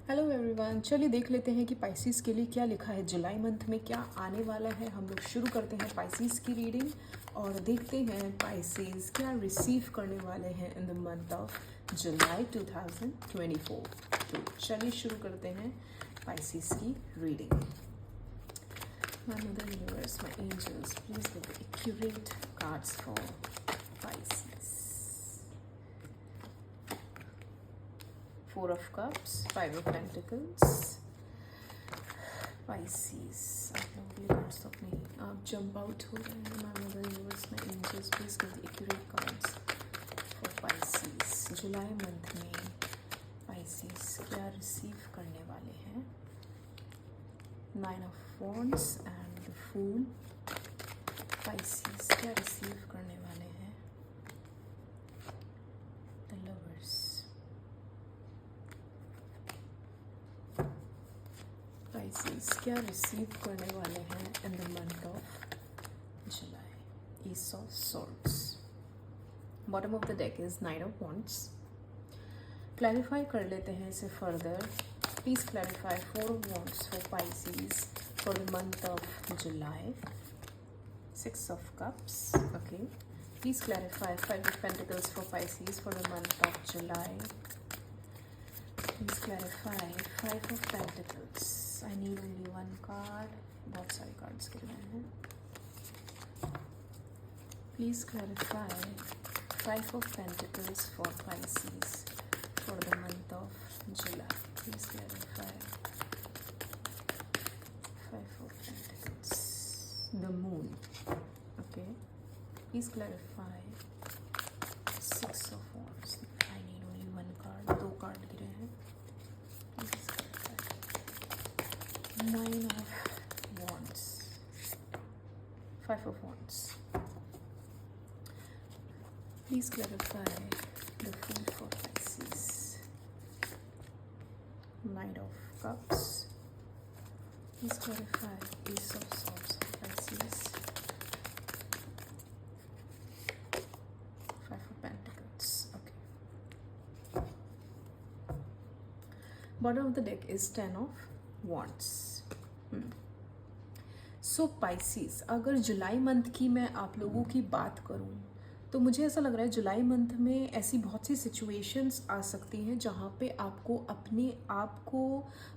Hello everyone, चलिए देख लेते हैं कि पाइसिस के लिए क्या लिखा है। जुलाई मंथ में क्या आने वाला है। हम लोग शुरू करते हैं पाइसिस की रीडिंग और देखते हैं पाइसिस क्या रिसीव करने वाले हैं in the month of July 2024। तो चलिए शुरू करते हैं पाइसिस की reading. My mother universe, my angels, please give the accurate cards for Pisces. Four of Cups, Five of Pentacles, Pisces. आप लोगों के कार्ड्स तो अपने आप जंप आउट हो रहे हैं। My mother universe, my angels, please give the accurate cards for Pisces. जुलाई मंथ में पाइसेस क्या रिसीव करने वाले हैं। Nine of wands and the fool. Pisces क्या रिसीव करने वाले हैं। The lovers. पाइसेस क्या रिसीव करने वाले हैं in the month of July. Ace of Swords. Bottom of the deck is nine of wands. Clarify कर लेते हैं इसे further. Please clarify four of wands for Pisces for the month of July. Six of cups, okay. Please clarify five of pentacles for Pisces for the month of July. Please clarify Five of Pentacles. I need only one card. बहुत सारे cards गिर रहे हैं. Please clarify Five of Pentacles for Pisces for the month of July. Please clarify Five of Pentacles. The Moon. Okay. Please clarify Six of Wands. I need only one card. दो card गिरे हैं. Nine of Wands, Five of Wands. Please clarify the Fool for Pisces. Knight of Cups. Please clarify Ace of Swords for Pisces. Five of Pentacles. Okay. Bottom of the deck is Ten of Wands. So Pisces, अगर जुलाई month की मैं आप लोगों की बात करूं तो मुझे ऐसा लग रहा है जुलाई मंथ में ऐसी बहुत सी सिचुएशंस आ सकती हैं जहाँ पे आपको अपने आप को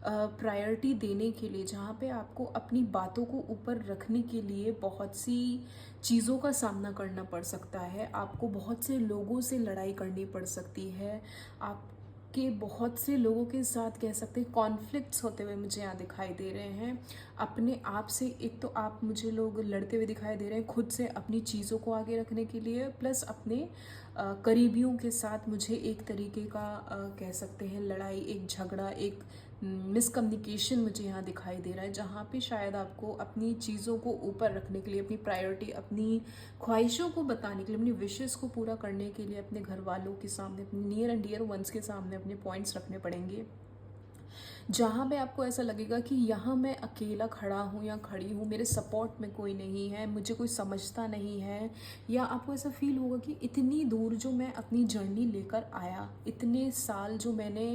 प्रायोरिटी देने के लिए, जहाँ पे आपको अपनी बातों को ऊपर रखने के लिए बहुत सी चीज़ों का सामना करना पड़ सकता है। आपको बहुत से लोगों से लड़ाई करनी पड़ सकती है। आप कि बहुत से लोगों के साथ कह सकते हैं कॉन्फ्लिक्ट्स होते हुए मुझे यहाँ दिखाई दे रहे हैं। अपने आप से एक तो आप मुझे लोग लड़ते हुए दिखाई दे रहे हैं खुद से अपनी चीज़ों को आगे रखने के लिए, प्लस अपने करीबियों के साथ मुझे एक तरीके का कह सकते हैं लड़ाई, एक झगड़ा, एक मिसकम्युनिकेशन मुझे यहाँ दिखाई दे रहा है, जहाँ पे शायद आपको अपनी चीज़ों को ऊपर रखने के लिए, अपनी प्रायोरिटी, अपनी ख्वाहिशों को बताने के लिए, अपनी विशेस को पूरा करने के लिए अपने घर वालों के सामने, अपने नियर एंड डियर वंस के सामने अपने पॉइंट्स रखने पड़ेंगे। जहाँ पे आपको ऐसा लगेगा कि यहाँ मैं अकेला खड़ा हूँ या खड़ी हूँ, मेरे सपोर्ट में कोई नहीं है, मुझे कोई समझता नहीं है, या आपको ऐसा फील होगा कि इतनी दूर जो मैं अपनी जर्नी लेकर आया, इतने साल जो मैंने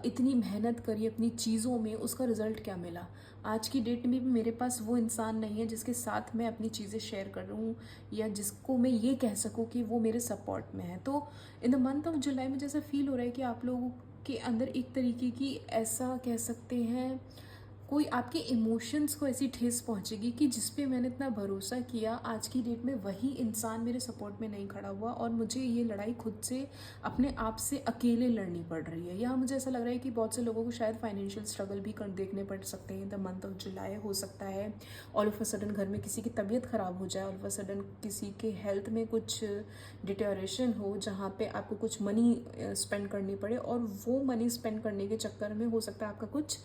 इतनी मेहनत करी अपनी चीज़ों में, उसका रिज़ल्ट क्या मिला। आज की डेट में भी मेरे पास वो इंसान नहीं है जिसके साथ मैं अपनी चीज़ें शेयर कर रहा हूँ या जिसको मैं ये कह सकूँ कि वो मेरे सपोर्ट में है। तो इन द मंथ ऑफ जुलाई में जैसा फील हो रहा है कि आप लोगों के अंदर एक तरीके की, ऐसा कह सकते हैं, कोई आपके इमोशंस को ऐसी ठेस पहुंचेगी कि जिस पे मैंने इतना भरोसा किया, आज की डेट में वही इंसान मेरे सपोर्ट में नहीं खड़ा हुआ और मुझे ये लड़ाई खुद से, अपने आप से अकेले लड़नी पड़ रही है। या मुझे ऐसा लग रहा है कि बहुत से लोगों को शायद फाइनेंशियल स्ट्रगल भी देखने पड़ सकते हैं द मंथ ऑफ जुलाई। हो सकता है ऑल ऑफ अ सडन घर में किसी की तबीयत ख़राब हो जाए, ऑल ऑफ अ सडन किसी के हेल्थ में कुछ डिटेरियोरेशन हो, जहाँ पे आपको कुछ मनी स्पेंड करनी पड़े, और वो मनी स्पेंड करने के चक्कर में हो सकता है आपका कुछ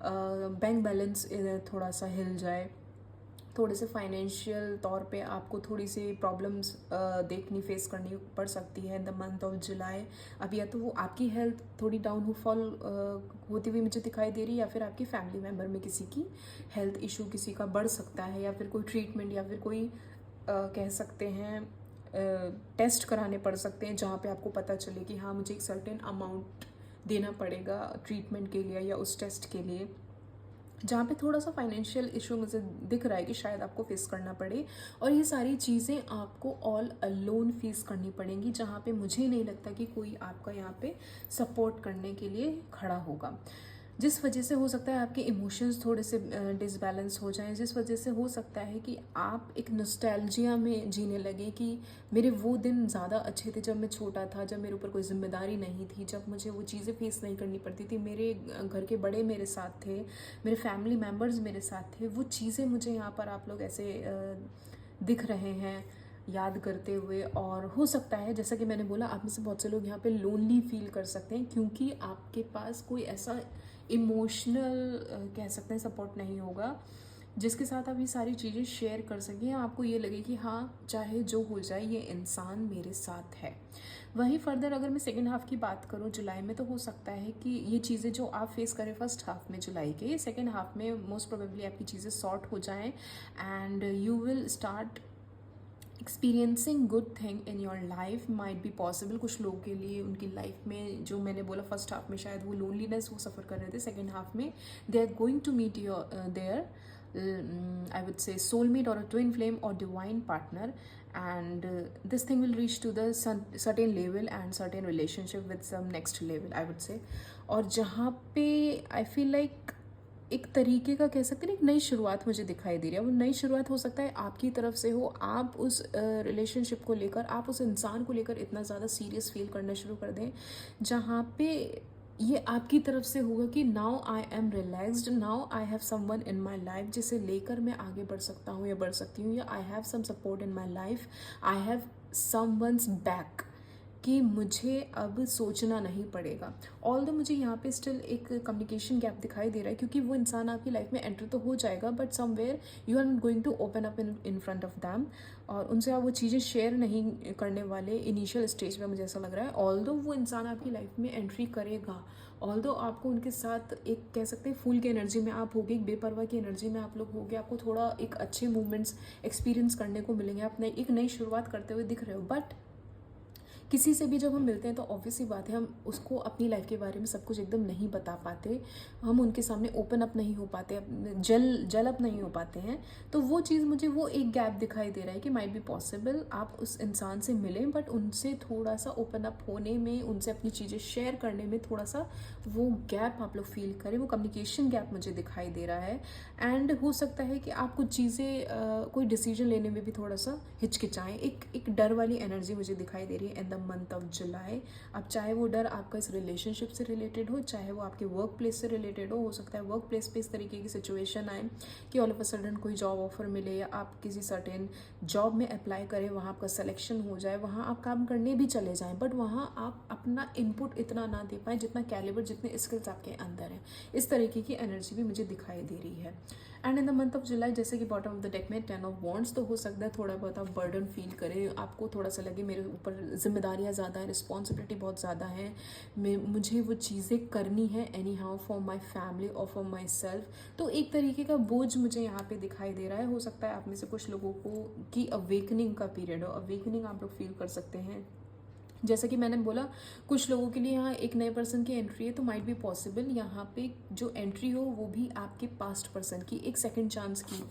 बैंक बैलेंस थोड़ा सा हिल जाए, थोड़े से फाइनेंशियल तौर पे आपको थोड़ी सी प्रॉब्लम्स देखनी, फेस करनी पड़ सकती है इन द मंथ ऑफ जुलाई। अब या तो वो आपकी हेल्थ थोड़ी डाउन फॉल होती हुई मुझे दिखाई दे रही है, या फिर आपकी फैमिली मेम्बर में किसी की हेल्थ इशू किसी का बढ़ सकता है, या फिर कोई ट्रीटमेंट, या फिर कोई कह सकते हैं टेस्ट कराने पड़ सकते हैं जहाँ पे आपको पता चले कि हाँ मुझे एक सर्टेन अमाउंट देना पड़ेगा ट्रीटमेंट के लिए या उस टेस्ट के लिए, जहाँ पे थोड़ा सा फाइनेंशियल इशू मुझे दिख रहा है कि शायद आपको फेस करना पड़े। और ये सारी चीज़ें आपको ऑल अलोन फेस करनी पड़ेंगी, जहाँ पे मुझे नहीं लगता कि कोई आपका यहाँ पे सपोर्ट करने के लिए खड़ा होगा, जिस वजह से हो सकता है आपके इमोशंस थोड़े से डिसबैलेंस हो जाएं, जिस वजह से हो सकता है कि आप एक नॉस्टैल्जिया में जीने लगे कि मेरे वो दिन ज़्यादा अच्छे थे जब मैं छोटा था, जब मेरे ऊपर कोई जिम्मेदारी नहीं थी, जब मुझे वो चीज़ें फेस नहीं करनी पड़ती थी, मेरे घर के बड़े मेरे साथ थे, मेरे फैमिली मेम्बर्स मेरे साथ थे। वो चीज़ें मुझे यहाँ पर आप लोग ऐसे दिख रहे हैं याद करते हुए। और हो सकता है जैसा कि मैंने बोला, आप में से बहुत से लोग यहाँ पे लोनली फील कर सकते हैं, क्योंकि आपके पास कोई ऐसा इमोशनल कह सकते हैं सपोर्ट नहीं होगा जिसके साथ आप ये सारी चीज़ें शेयर कर सकें। आपको ये लगे कि हाँ, चाहे जो हो जाए ये इंसान मेरे साथ है। वहीं फर्दर अगर मैं सेकेंड हाफ की बात करूँ जुलाई में, तो हो सकता है कि ये चीज़ें जो आप फेस करें फर्स्ट हाफ में जुलाई के, सेकेंड हाफ में मोस्ट प्रोबेबली आपकी चीज़ें सॉर्ट हो जाएं and you will start experiencing good thing in your life. Might be possible कुछ लोगों के लिए उनकी लाइफ में, जो मैंने बोला फर्स्ट हाफ में शायद वो लोनलीनेस वो सफ़र कर रहे थे, सेकेंड हाफ में they are going to meet your there I would say soulmate or a twin flame or divine partner, and this thing will reach to the certain level and certain relationship with some next level, I would say। और जहाँ पे I feel like एक तरीके का कह सकते हैं एक नई शुरुआत मुझे दिखाई दे रही है। वो नई शुरुआत हो सकता है आपकी तरफ से हो, आप उस रिलेशनशिप को लेकर, आप उस इंसान को लेकर इतना ज़्यादा सीरियस फील करना शुरू कर दें, जहाँ पे ये आपकी तरफ से होगा कि now I am relaxed, now I have someone in my life जिसे लेकर मैं आगे बढ़ सकता हूँ या बढ़ सकती हूँ, या I have some support in my life, I have someone's back, कि मुझे अब सोचना नहीं पड़ेगा। ऑल्दो मुझे यहाँ पे स्टिल एक कम्युनिकेशन गैप दिखाई दे रहा है, क्योंकि वो इंसान आपकी लाइफ में एंटर तो हो जाएगा but somewhere you are not going to open up in front of them, और उनसे आप वो चीज़ें शेयर नहीं करने वाले इनिशियल स्टेज पे, मुझे ऐसा लग रहा है। ऑल्दो वो इंसान आपकी लाइफ में एंट्री करेगा, ऑल्दो आपको उनके साथ एक कह सकते हैं फूल की एनर्जी में आप होगे, एक बेपरवाह की एनर्जी में आप लोग होगे, आपको थोड़ा एक अच्छे मूवमेंट्स एक्सपीरियंस करने को मिलेंगे, आप एक नई शुरुआत करते हुए दिख रहे हो। बट किसी से भी जब हम मिलते हैं तो ऑब्वियस सी बात है हम उसको अपनी लाइफ के बारे में सब कुछ एकदम नहीं बता पाते, हम उनके सामने ओपन अप नहीं हो पाते, जल अप नहीं हो पाते हैं। तो वो चीज़ मुझे वो एक गैप दिखाई दे रहा है कि माइट बी पॉसिबल आप उस इंसान से मिलें बट उनसे थोड़ा सा ओपन अप होने में, उनसे अपनी चीज़ें शेयर करने में थोड़ा सा वो गैप आप लोग फील करें, वो कम्युनिकेशन गैप मुझे दिखाई दे रहा है। एंड हो सकता है कि आप कुछ चीज़ें कोई डिसीजन लेने में भी थोड़ा सा हिचकिचाएं, एक डर वाली एनर्जी मुझे दिखाई दे रही है इन द मंथ ऑफ जुलाई। अब चाहे वो डर आपका इस रिलेशनशिप से रिलेटेड हो, चाहे वो आपके वर्क प्लेस से रिलेटेड हो सकता है वर्क प्लेस पे इस तरीके की सिचुएशन आए कि ऑल ऑफ अ सडन कोई जॉब ऑफर मिले या आप किसी सर्टेन जॉब में अप्लाई करें, वहाँ आपका सिलेक्शन हो जाए, वहाँ आप काम करने भी चले जाएं बट वहाँ आप अपना इनपुट इतना ना दे पाएँ जितना कैलिबर, जितने स्किल्स आपके अंदर हैं। इस तरीके की एनर्जी भी मुझे दिखाई दे रही है। And in the month of जुलाई जैसे कि बॉटम ऑफ द डेक में 10 ऑफ वॉन्ड्स, तो हो सकता है थोड़ा बहुत आप बर्डन फील करें, आपको थोड़ा सा लगे मेरे ऊपर जिम्मेदारियाँ ज़्यादा हैं, रिस्पॉन्सिबिलिटी बहुत ज़्यादा है, मुझे वो चीज़ें करनी है any how for my family और फॉर माई सेल्फ। तो एक तरीके का बोझ मुझे यहाँ पे दिखाई दे रहा है। हो सकता है आप में से कुछ लोगों को की अवेकनिंग का पीरियड हो, अवेकनिंग आप लोग फील कर सकते हैं। जैसा कि मैंने बोला कुछ लोगों के लिए यहाँ एक नए पर्सन की एंट्री है, तो माइट बी पॉसिबल यहाँ पे जो एंट्री हो वो भी आपके पास्ट पर्सन की, एक सेकंड चांस की,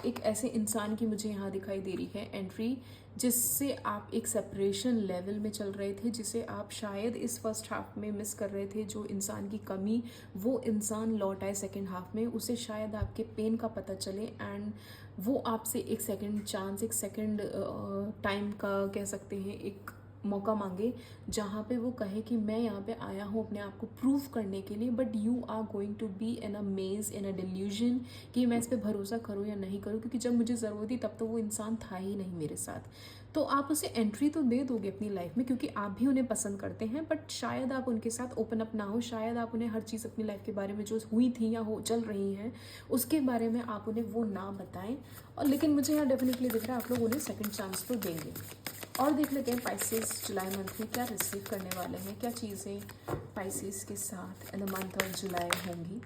एक ऐसे इंसान की मुझे यहाँ दिखाई दे रही है एंट्री, जिससे आप एक सेपरेशन लेवल में चल रहे थे, जिसे आप शायद इस फर्स्ट हाफ में मिस कर रहे थे। जो इंसान की कमी, वो इंसान लौट आए सेकेंड हाफ में, उसे शायद आपके पेन का पता चले एंड वो आपसे एक सेकेंड चांस, एक सेकेंड टाइम का कह सकते हैं एक मौका मांगे, जहाँ पे वो कहे कि मैं यहाँ पे आया हूँ अपने आप को प्रूव करने के लिए, but you are going to be in a maze, in a delusion कि मैं इस पर भरोसा करूँ या नहीं करूँ, क्योंकि जब मुझे ज़रूरत थी तब तो वो इंसान था ही नहीं मेरे साथ। तो आप उसे एंट्री तो दे दोगे अपनी लाइफ में क्योंकि आप भी उन्हें पसंद करते हैं, बट शायद आप उनके साथ ओपन अप ना हो, शायद आप उन्हें हर चीज़ अपनी लाइफ के बारे में जो हुई थी या हो चल रही हैं उसके बारे में आप उन्हें वो ना बताएं। और लेकिन मुझे यहाँ डेफिनेटली दिख रहा है आप लोग उन्हें सेकेंड चांस तो देंगे। और देख लेते हैं पाइसेस जुलाई मंथ में क्या रिसीव करने वाले हैं, क्या चीज़ें पाइसेस के साथ in the month of July होंगी।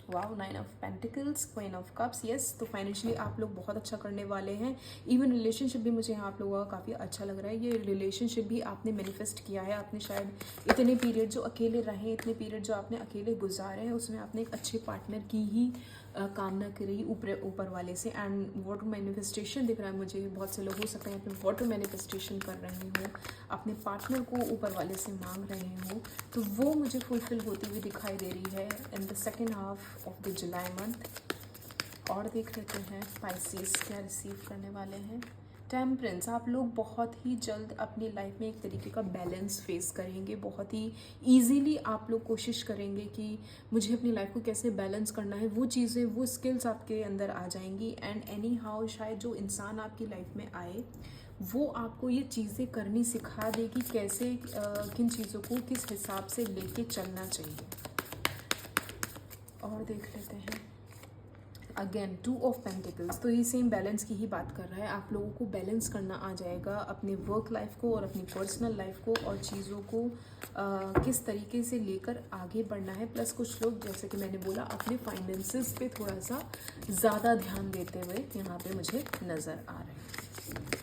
Wow, 9 of pentacles, queen of cups, yes. तो फाइनेंशियली आप लोग बहुत अच्छा करने वाले हैं। इवन रिलेशनशिप भी मुझे यहाँ आप लोगों का काफ़ी अच्छा लग रहा है। ये रिलेशनशिप भी आपने मैनिफेस्ट किया है। आपने शायद इतने पीरियड जो अकेले रहे, इतने पीरियड जो आपने अकेले गुजारे हैं, उसमें आपने एक अच्छे पार्टनर की ही कामना करी ऊपर वाले से। एंड वाटर मैनिफेस्टेशन दिख रहा है मुझे। बहुत से लोग हो सकते हैं अपने वाटर मैनिफेस्टेशन कर रहे हो, अपने पार्टनर को ऊपर वाले से मांग रहे हो, तो वो मुझे फुलफिल होती हुई दिखाई दे रही है in the second half of the July month. और देख लेते हैं पाइसेस क्या रिसीव करने वाले हैं। टेम्परेंस, आप लोग बहुत ही जल्द अपनी लाइफ में एक तरीके का बैलेंस फेस करेंगे। बहुत ही इजीली आप लोग कोशिश करेंगे कि मुझे अपनी लाइफ को कैसे बैलेंस करना है। वो चीज़ें, वो स्किल्स आपके अंदर आ जाएंगी। एंड एनी हाउ शायद जो इंसान आपकी लाइफ में आए वो आपको ये चीज़ें करनी सिखा दे कि कैसे किन चीज़ों को किस हिसाब से लेके चलना चाहिए। और देख लेते हैं अगेन 2 ऑफ पेंटिकल्स। तो ये सेम बैलेंस की ही बात कर रहा है। आप लोगों को बैलेंस करना आ जाएगा अपने वर्क लाइफ को और अपनी पर्सनल लाइफ को, और चीज़ों को किस तरीके से लेकर आगे बढ़ना है। प्लस कुछ लोग, जैसे कि मैंने बोला, अपने फाइनेंसेस पे थोड़ा सा ज़्यादा ध्यान देते हुए यहाँ पे मुझे नज़र आ रहे हैं।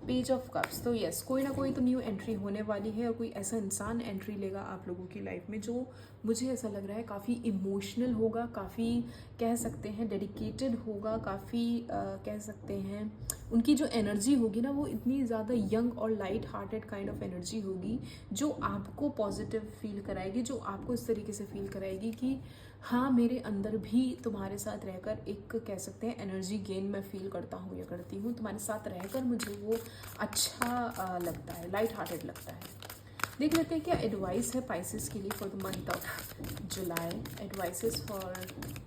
पेज ऑफ कप्स, तो यस, कोई ना कोई तो न्यू एंट्री होने वाली है, और कोई ऐसा इंसान एंट्री लेगा आप लोगों की लाइफ में जो मुझे ऐसा लग रहा है काफ़ी इमोशनल होगा, काफ़ी कह सकते हैं डेडिकेटेड होगा, काफ़ी कह सकते हैं उनकी जो एनर्जी होगी ना वो इतनी ज़्यादा यंग और light hearted kind of energy होगी जो आपको पॉजिटिव फील कराएगी, जो आपको इस तरीके से फील कराएगी कि हाँ, मेरे अंदर भी तुम्हारे साथ रहकर एक कह सकते हैं एनर्जी गेन मैं फील करता हूँ या करती हूँ। तुम्हारे साथ रहकर मुझे वो अच्छा लगता है, लाइट हार्टेड लगता है। देख लेते हैं क्या एडवाइस है पाइसेस के लिए for the month of July. Advices for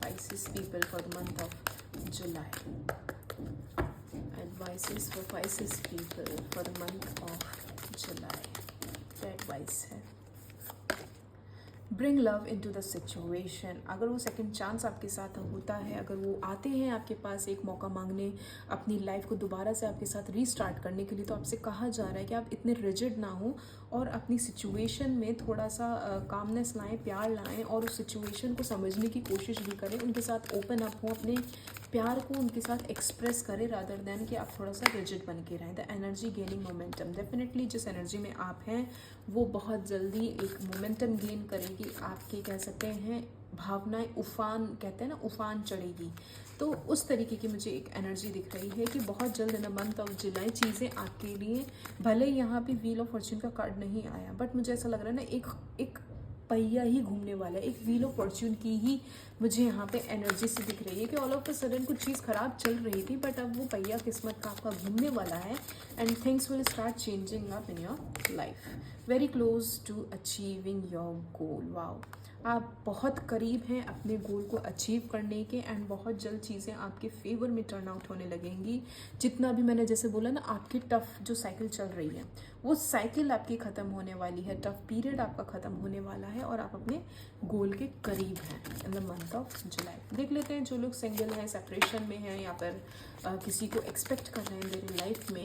Pisces people for the month of July. Advices for Pisces people for the month of July. क्या एडवाइस है? Bring love into the situation. अगर वो second chance आपके साथ होता है, अगर वो आते हैं आपके पास एक मौका मांगने, अपनी लाइफ को दोबारा से आपके साथ रीस्टार्ट करने के लिए, तो आपसे कहा जा रहा है कि आप इतने रिजिड ना हो और अपनी सिचुएशन में थोड़ा सा कामनेस लाएं, प्यार लाएं, और उस सिचुएशन को समझने की कोशिश भी करें। उनके साथ ओपन अप हो, अपने प्यार को उनके साथ एक्सप्रेस करें रादर दैन कि आप थोड़ा सा रिजिड बन के रहें। The energy gaining momentum, definitely जिस एनर्जी में आप हैं वो बहुत जल्दी एक मोमेंटम गेन करेगी। आपकी कह सकते हैं भावनाएं उफान, कहते हैं ना, उफान चढ़ेगी। तो उस तरीके की मुझे एक एनर्जी दिख रही है कि बहुत जल्द इन द मंथ ऑफ जुलाई चीज़ें आपके लिए, भले यहाँ पे व्हील ऑफ फॉर्च्यून का कार्ड नहीं आया, बट मुझे ऐसा लग रहा है ना एक पहिया ही घूमने वाला है, एक व्हील ऑफ फॉर्च्यून की ही मुझे यहाँ पे एनर्जी से दिख रही है कि ऑल ऑफ द सडन कुछ चीज़ खराब चल रही थी बट अब वो पहिया किस्मत का आपका घूमने वाला है and things will start changing up in your life. Very close to achieving your goal. Wow, आप बहुत करीब हैं अपने गोल को अचीव करने के एंड बहुत जल्द चीज़ें आपके फेवर में टर्न आउट होने लगेंगी। जितना भी मैंने जैसे बोला ना, आपकी टफ जो साइकिल चल रही है वो साइकिल आपकी ख़त्म होने वाली है, टफ पीरियड आपका ख़त्म होने वाला है और आप अपने गोल के करीब हैं इन द मंथ ऑफ जुलाई। देख लेते हैं जो लोग सिंगल हैं, सेपरेशन में हैं या फिर किसी को एक्सपेक्ट कर रहे हैं मेरी लाइफ में,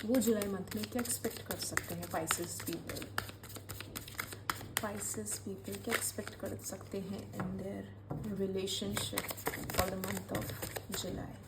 वो जुलाई मंथ में क्या एक्सपेक्ट कर सकते हैं। पाइसेस पीपल, पाइसेस पीपल क्या एक्सपेक्ट कर सकते हैं in their relationship for the month of July.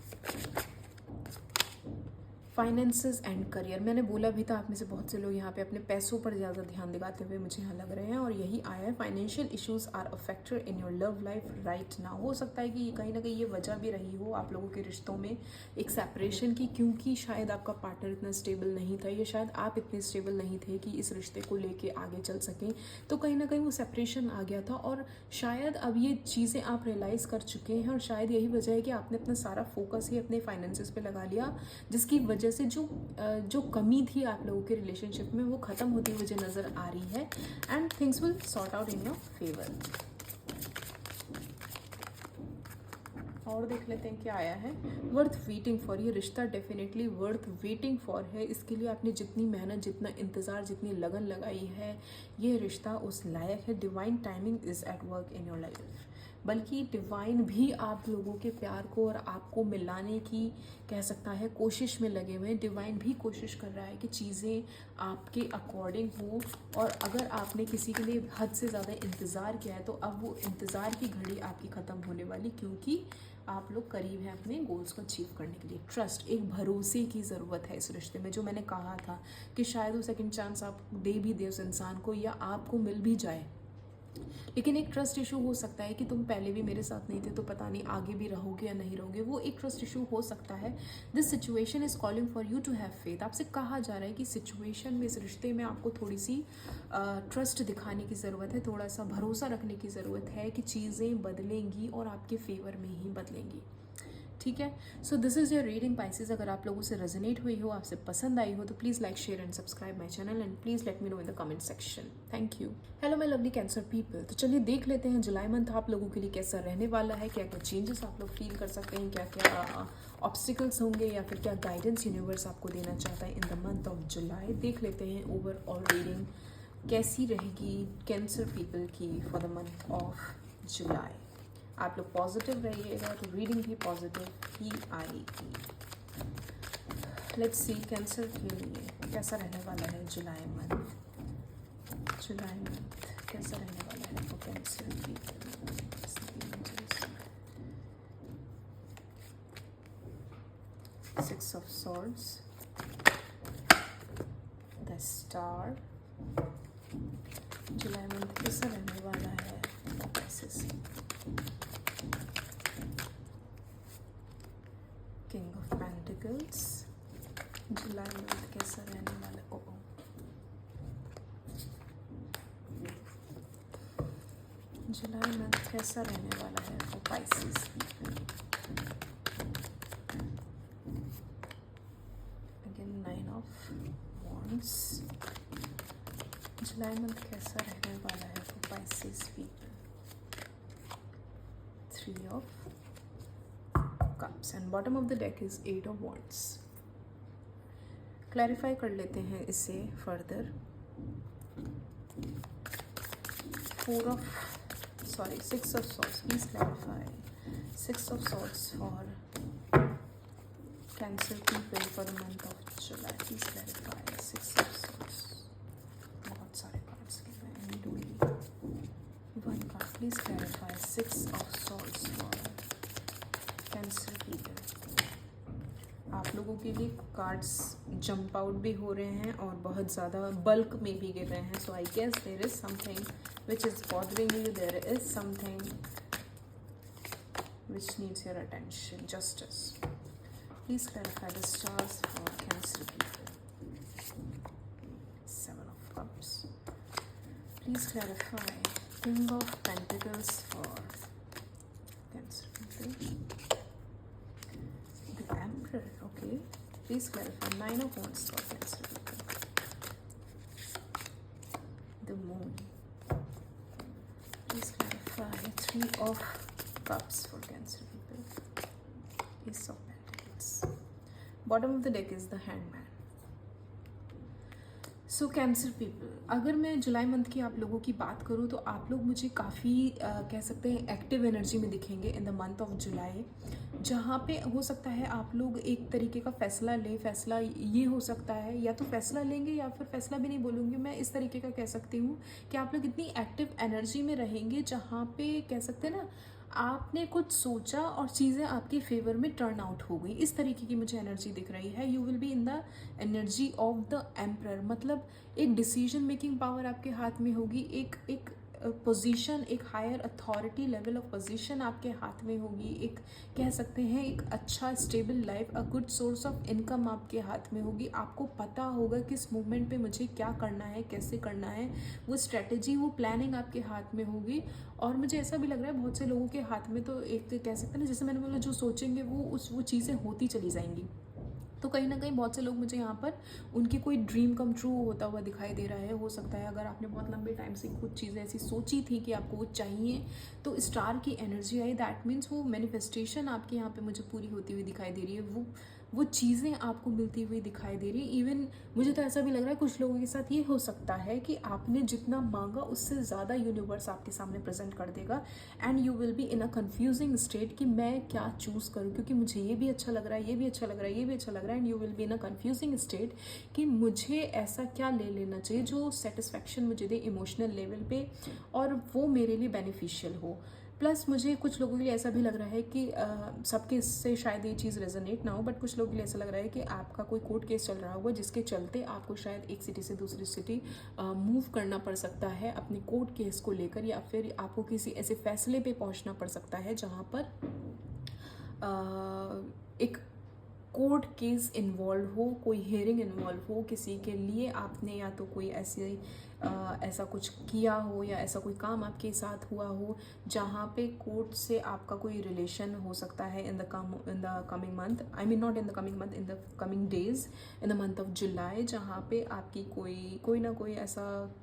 Finances and career, मैंने बोला भी था आप में से बहुत से लोग यहाँ पे अपने पैसों पर ज़्यादा ध्यान दिखाते हुए मुझे यहाँ लग रहे हैं और यही आया है। Financial issues are a factor in your love life right now. हो सकता है कि ये कहीं ना कहीं ये वजह भी रही हो आप लोगों के रिश्तों में एक सेपरेशन की, क्योंकि शायद आपका पार्टनर इतना स्टेबल नहीं था या शायद आप इतने स्टेबल नहीं थे कि इस रिश्ते को लेके आगे चल सकें, तो कहीं ना कहीं वो सेपरेशन आ गया था और शायद अब ये चीज़ें आप रियलाइज़ कर चुके हैं और शायद यही वजह है कि आपने अपना सारा फोकस ही अपने फाइनेंसेस पे लगा लिया, जिसकी वजह से जो कमी थी आप लोगों के रिलेशनशिप में वो ख़त्म होती मुझे नज़र आ रही है and things will sort out in your favour. और देख लेते हैं क्या आया है। वर्थ वेटिंग फॉर, ये रिश्ता डेफिनेटली वर्थ वेटिंग फॉर है। इसके लिए आपने जितनी मेहनत, जितना इंतज़ार, जितनी लगन लगाई है, ये रिश्ता उस लायक है। Divine timing is at work in your life. बल्कि डिवाइन भी आप लोगों के प्यार को और आपको मिलाने की कह सकता है कोशिश में लगे हुए हैं। डिवाइन भी कोशिश कर रहा है कि चीज़ें आपके अकॉर्डिंग हो, और अगर आपने किसी के लिए हद से ज़्यादा इंतज़ार किया है तो अब वो इंतज़ार की घड़ी आपकी ख़त्म होने वाली, क्योंकि आप लोग करीब हैं अपने गोल्स को अचीव करने के लिए। ट्रस्ट, एक भरोसे की ज़रूरत है इस रिश्ते में। जो मैंने कहा था कि शायद वो सेकंड चांस आप दे भी दे उस इंसान को, या आपको मिल भी जाए, लेकिन एक ट्रस्ट इशू हो सकता है कि तुम पहले भी मेरे साथ नहीं थे तो पता नहीं आगे भी रहोगे या नहीं रहोगे, वो एक ट्रस्ट इशू हो सकता है। This situation is calling for you to have faith. आपसे कहा जा रहा है कि सिचुएशन में, इस रिश्ते में आपको थोड़ी सी ट्रस्ट दिखाने की ज़रूरत है, थोड़ा सा भरोसा रखने की ज़रूरत है कि चीज़ें बदलेंगी और आपके फेवर में ही बदलेंगी। ठीक है, सो this is your reading Pisces. अगर आप लोगों से रेजोनेट हुई हो, आपसे पसंद आई हो, तो please like, share and subscribe my channel, and please let me know in the comment section. Thank you. Hello my lovely cancer people. तो चलिए देख लेते हैं जुलाई मंथ आप लोगों के लिए कैसा रहने वाला है, क्या क्या चेंजेस आप लोग फील कर सकते हैं, क्या क्या ऑब्स्टिकल्स होंगे, या फिर क्या गाइडेंस यूनिवर्स आपको देना चाहता है इन द मंथ ऑफ जुलाई। देख लेते हैं ओवरऑल रीडिंग कैसी रहेगी कैंसर पीपल की for the month of July. आप लोग पॉजिटिव रहिएगा तो रीडिंग भी पॉजिटिव ही आएगी। लेट्स सी कैंसर के लिए कैसा रहने वाला है जुलाई मंथ। जुलाई मंथ कैसा रहने वाला है for Cancer people. Six of swords, the star. July month कैसा रहने वाला है king of pentacles. July month कैसा रहने वाला, जुलाई मंथ कैसा रहने वाला है for Pisces people. Again 9 of wands. July month कैसा रहने वाला है for Pisces people. 3 of cups and bottom of the deck is 8 of wands. Clarify कर लेते हैं इसे further. 6 of swords. Please clarify 6 of swords for Cancer people for the month of July. Please clarify 6 of swords. बहुत सारे cards के मैं नहीं ढूंढी। One card. Please clarify 6 of swords for Cancer people. आप लोगों के लिए कार्ड्स जंप आउट भी हो रहे हैं और बहुत ज़्यादा बल्क में भी गिर रहे हैं। So I guess there is something which is bothering you, there is something which needs your attention. Justice, please clarify the stars for Cancer people. 7 of cups. Please clarify King of Pentacles for Cancer people. Emperor, okay. Please clarify 9 of Wands for Cancer people. The Moon. Please clarify 3 of Cups for Cancer people. Ace of Pentacles. Bottom of the deck is the Hangman. So cancer people, अगर मैं जुलाई month की आप लोगों की बात करूँ तो आप लोग मुझे काफ़ी कह सकते हैं एक्टिव एनर्जी में दिखेंगे इन द मंथ ऑफ जुलाई, जहाँ पे हो सकता है आप लोग एक तरीके का फैसला लें। फैसला ये हो सकता है या तो फैसला लेंगे या फिर फैसला भी नहीं बोलूँगी मैं, इस तरीके का कह सकती हूँ कि आप लोग इतनी एक्टिव एनर्जी में रहेंगे जहाँ पे कह सकते हैं ना आपने कुछ सोचा और चीज़ें आपके फेवर में टर्न आउट हो गई। इस तरीके की मुझे एनर्जी दिख रही है। You will be in the energy of the emperor, मतलब एक डिसीजन मेकिंग पावर आपके हाथ में होगी, एक पोजीशन, एक higher authority level of position आपके हाथ में होगी, एक कह सकते हैं एक अच्छा stable life, a good source of income आपके हाथ में होगी। आपको पता होगा किस मूवमेंट पे मुझे क्या करना है, कैसे करना है, वो स्ट्रेटेजी, वो प्लानिंग आपके हाथ में होगी। और मुझे ऐसा भी लग रहा है बहुत से लोगों के हाथ में तो एक कह सकते हैं ना, जैसे मैंने बोला जो सोचेंगे वो चीज़ें होती चली जाएंगी। तो कहीं ना कहीं बहुत से लोग मुझे यहाँ पर उनकी कोई ड्रीम कम ट्रू होता हुआ दिखाई दे रहा है। हो सकता है अगर आपने बहुत लंबे टाइम से कुछ चीज़ें ऐसी सोची थी कि आपको वो चाहिए तो स्टार की एनर्जी आई, दैट मीन्स वो मैनिफेस्टेशन आपके यहाँ पे मुझे पूरी होती हुई दिखाई दे रही है। वो वो चीज़ें आपको मिलती हुई दिखाई दे रही। इवन मुझे तो ऐसा भी लग रहा है कुछ लोगों के साथ ये हो सकता है कि आपने जितना मांगा उससे ज़्यादा यूनिवर्स आपके सामने प्रेजेंट कर देगा, and you will be in a confusing state कि मैं क्या चूज़ करूँ, क्योंकि मुझे ये भी अच्छा लग रहा है, ये भी अच्छा लग रहा है, ये भी अच्छा लग रहा है, and you will be in a confusing state कि मुझे ऐसा क्या ले लेना चाहिए जो सेटिस्फैक्शन मुझे दे इमोशनल लेवल पे और वो मेरे लिए बेनिफिशियल हो। प्लस मुझे कुछ लोगों के लिए ऐसा भी लग रहा है कि सबके इससे शायद ये चीज़ रेजोनेट ना हो, बट कुछ लोगों के लिए ऐसा लग रहा है कि आपका कोई कोर्ट केस चल रहा होगा जिसके चलते आपको शायद एक सिटी से दूसरी सिटी मूव करना पड़ सकता है अपने कोर्ट केस को लेकर, या फिर आपको किसी ऐसे फैसले पे पहुंचना पड़ सकता है जहां पर एक कोर्ट केस इन्वॉल्व हो, कोई हियरिंग इन्वॉल्व हो किसी के लिए, आपने या तो कोई ऐसा कुछ किया हो या ऐसा कोई काम आपके साथ हुआ हो जहाँ पे कोर्ट से आपका कोई रिलेशन हो सकता है in the coming month, I mean not in the coming month, in the coming days, in the month of जुलाई, जहाँ पे आपकी कोई ना कोई ऐसा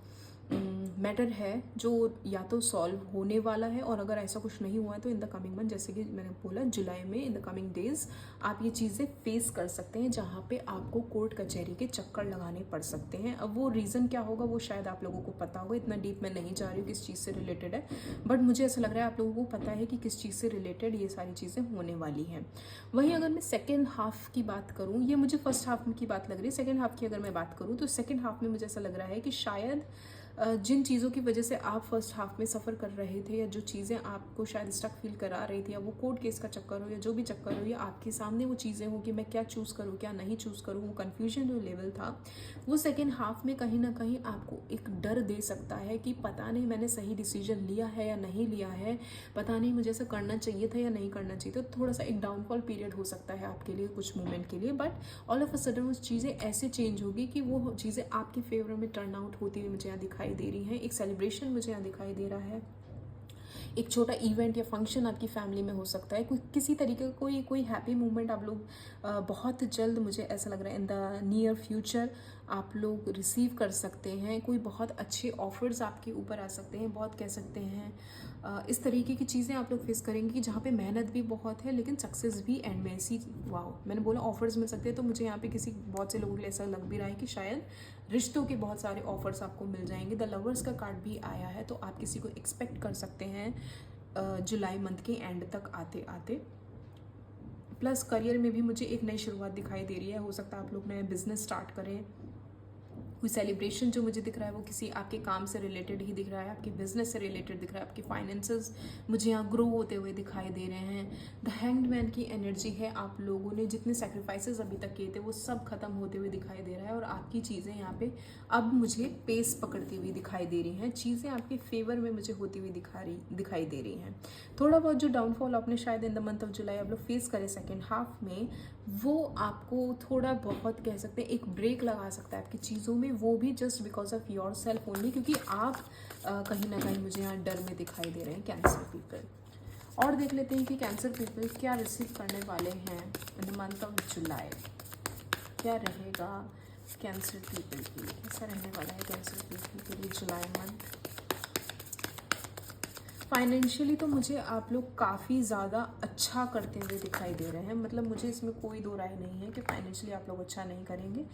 मैटर है जो या तो सॉल्व होने वाला है, और अगर ऐसा कुछ नहीं हुआ है तो इन द कमिंग मंथ, जैसे कि मैंने बोला जुलाई में, इन द कमिंग डेज आप ये चीज़ें फेस कर सकते हैं जहाँ पे आपको कोर्ट कचहरी के चक्कर लगाने पड़ सकते हैं। अब वो रीज़न क्या होगा वो शायद आप लोगों को पता होगा, इतना डीप मैं नहीं जा रही हूँ किस चीज़ से रिलेटेड है, बट मुझे ऐसा लग रहा है आप लोगों को पता है कि किस चीज़ से रिलेटेड ये सारी चीज़ें होने वाली हैं। वहीं अगर मैं सेकेंड हाफ की बात करूँ, ये मुझे फर्स्ट हाफ की बात लग रही है, सेकेंड हाफ की अगर मैं बात करूँ तो सेकेंड हाफ में मुझे ऐसा लग रहा है कि शायद जिन चीज़ों की वजह से आप फर्स्ट हाफ में सफ़र कर रहे थे, या जो चीज़ें आपको शायद स्टक फील करा रही थी, या वो कोर्ट केस का चक्कर हो या जो भी चक्कर हो, या आपके सामने वो चीज़ें हो कि मैं क्या चूज़ करूँ क्या नहीं चूज़ करूँ, वो कन्फ्यूजन जो लेवल था वो सेकेंड हाफ में कहीं ना कहीं आपको एक डर दे सकता है कि पता नहीं मैंने सही डिसीजन लिया है या नहीं लिया है, पता नहीं मुझे ऐसा करना चाहिए था या नहीं करना चाहिए। तो थोड़ा सा एक डाउनफॉल पीरियड हो सकता है आपके लिए कुछ मोमेंट के लिए, but all of a sudden वो चीज़ें ऐसे चेंज होगी कि वो चीज़ें आपके फेवर में टर्न आउट होती हुई मुझे यहाँ दिखाई दे रही हैं। एक सेलिब्रेशन मुझे यहाँ दिखाई दे रहा है, एक छोटा इवेंट या फंक्शन आपकी फैमिली में हो सकता है, कोई किसी तरीके का कोई हैप्पी मोमेंट आप लोग बहुत जल्द, मुझे ऐसा लग रहा है इन द नियर फ्यूचर आप लोग रिसीव कर सकते हैं। कोई बहुत अच्छे ऑफर्स आपके ऊपर आ सकते हैं, बहुत कह सकते हैं इस तरीके की चीज़ें आप लोग फेस करेंगे कि जहाँ पे मेहनत भी बहुत है लेकिन सक्सेस भी एंड में ऐसी, वाओ मैंने बोला ऑफर्स मिल सकते हैं, तो मुझे यहाँ पे किसी बहुत से लोगों के लिए ऐसा लग भी रहा है कि शायद रिश्तों के बहुत सारे ऑफर्स आपको मिल जाएंगे। द लवर्स का कार्ड भी आया है, तो आप किसी को एक्सपेक्ट कर सकते हैं जुलाई मंथ के एंड तक आते आते। प्लस करियर में भी मुझे एक नई शुरुआत दिखाई दे रही है, हो सकता है आप लोग नए बिजनेस स्टार्ट करें। कोई सेलिब्रेशन जो मुझे दिख रहा है वो किसी आपके काम से रिलेटेड ही दिख रहा है, आपके बिजनेस से रिलेटेड दिख रहा है, आपके फाइनेंसेस मुझे यहाँ ग्रो होते हुए दिखाई दे रहे हैं। द हैंग्ड मैन की एनर्जी है, आप लोगों ने जितने सेक्रीफाइसेस अभी तक किए थे वो सब खत्म होते हुए दिखाई दे रहा है, और आपकी चीज़ें यहाँ पे अब मुझे पेस पकड़ती हुई दिखाई दे रही हैं, चीज़ें आपके फेवर में मुझे होती हुई दिखाई दे रही हैं। थोड़ा बहुत जो डाउनफॉल आपने शायद इन द मंथ ऑफ जुलाई आप लोग फेस करें सेकेंड हाफ में, वो आपको थोड़ा बहुत कह सकते हैं एक ब्रेक लगा सकता है आपकी चीज़ों में, वो भी just because of your self only, क्योंकि आप कहीं ना कहीं मुझे यहाँ डर में दिखाई दे रहे हैं कैंसर पीपल। और देख लेते हैं कि कैंसर पीपल क्या रिसीव करने वाले हैं in the month of July, क्या रहेगा कैंसर पीपल के लिए, कैसा रहने वाला है कैंसर पीपल के लिए जुलाई मंथ। फाइनेंशियली तो मुझे आप लोग काफ़ी ज़्यादा अच्छा करते हुए दिखाई दे रहे हैं, मतलब मुझे इसमें कोई दो राय नहीं है कि फाइनेंशियली आप लोग अच्छा नहीं करेंगे।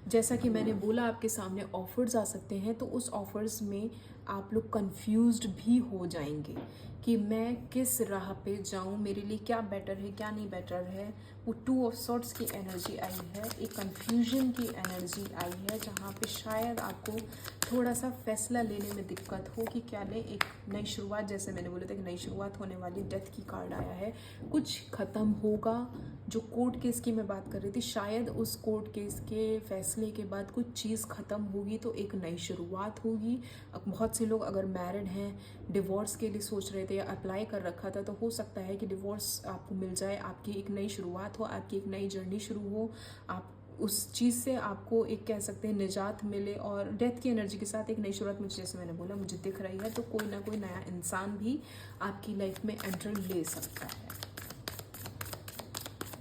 जैसा कि मैंने बोला आपके सामने ऑफर्स आ सकते हैं, तो उस ऑफर्स में आप लोग कंफ्यूज्ड भी हो जाएंगे कि मैं किस राह पे जाऊं, मेरे लिए क्या बेटर है क्या नहीं बेटर है। वो 2 ऑफ सॉर्ट्स की एनर्जी आई है, एक कंफ्यूजन की एनर्जी आई है, जहाँ पे शायद आपको थोड़ा सा फैसला लेने में दिक्कत हो कि क्या लें। एक नई शुरुआत, जैसे मैंने बोला था कि नई शुरुआत होने वाली, डेथ की कार्ड आया है, कुछ ख़त्म होगा। जो कोर्ट केस की मैं बात कर रही थी, शायद उस कोर्ट केस के फैसले के बाद कुछ चीज़ ख़त्म होगी तो एक नई शुरुआत होगी। अब बहुत से लोग अगर मैरिड हैं, डिवोर्स के लिए सोच रहे थे या अप्लाई कर रखा था, तो हो सकता है कि डिवोर्स आपको मिल जाए, आपकी एक नई शुरुआत हो, आपकी एक नई जर्नी शुरू हो, आप उस चीज़ से आपको एक कह सकते हैं निजात मिले। और डेथ की एनर्जी के साथ एक नई शुरुआत मुझे, जैसे मैंने बोला, मुझे दिख रही है, तो कोई ना कोई नया इंसान भी आपकी लाइफ में एंटर ले सकता है।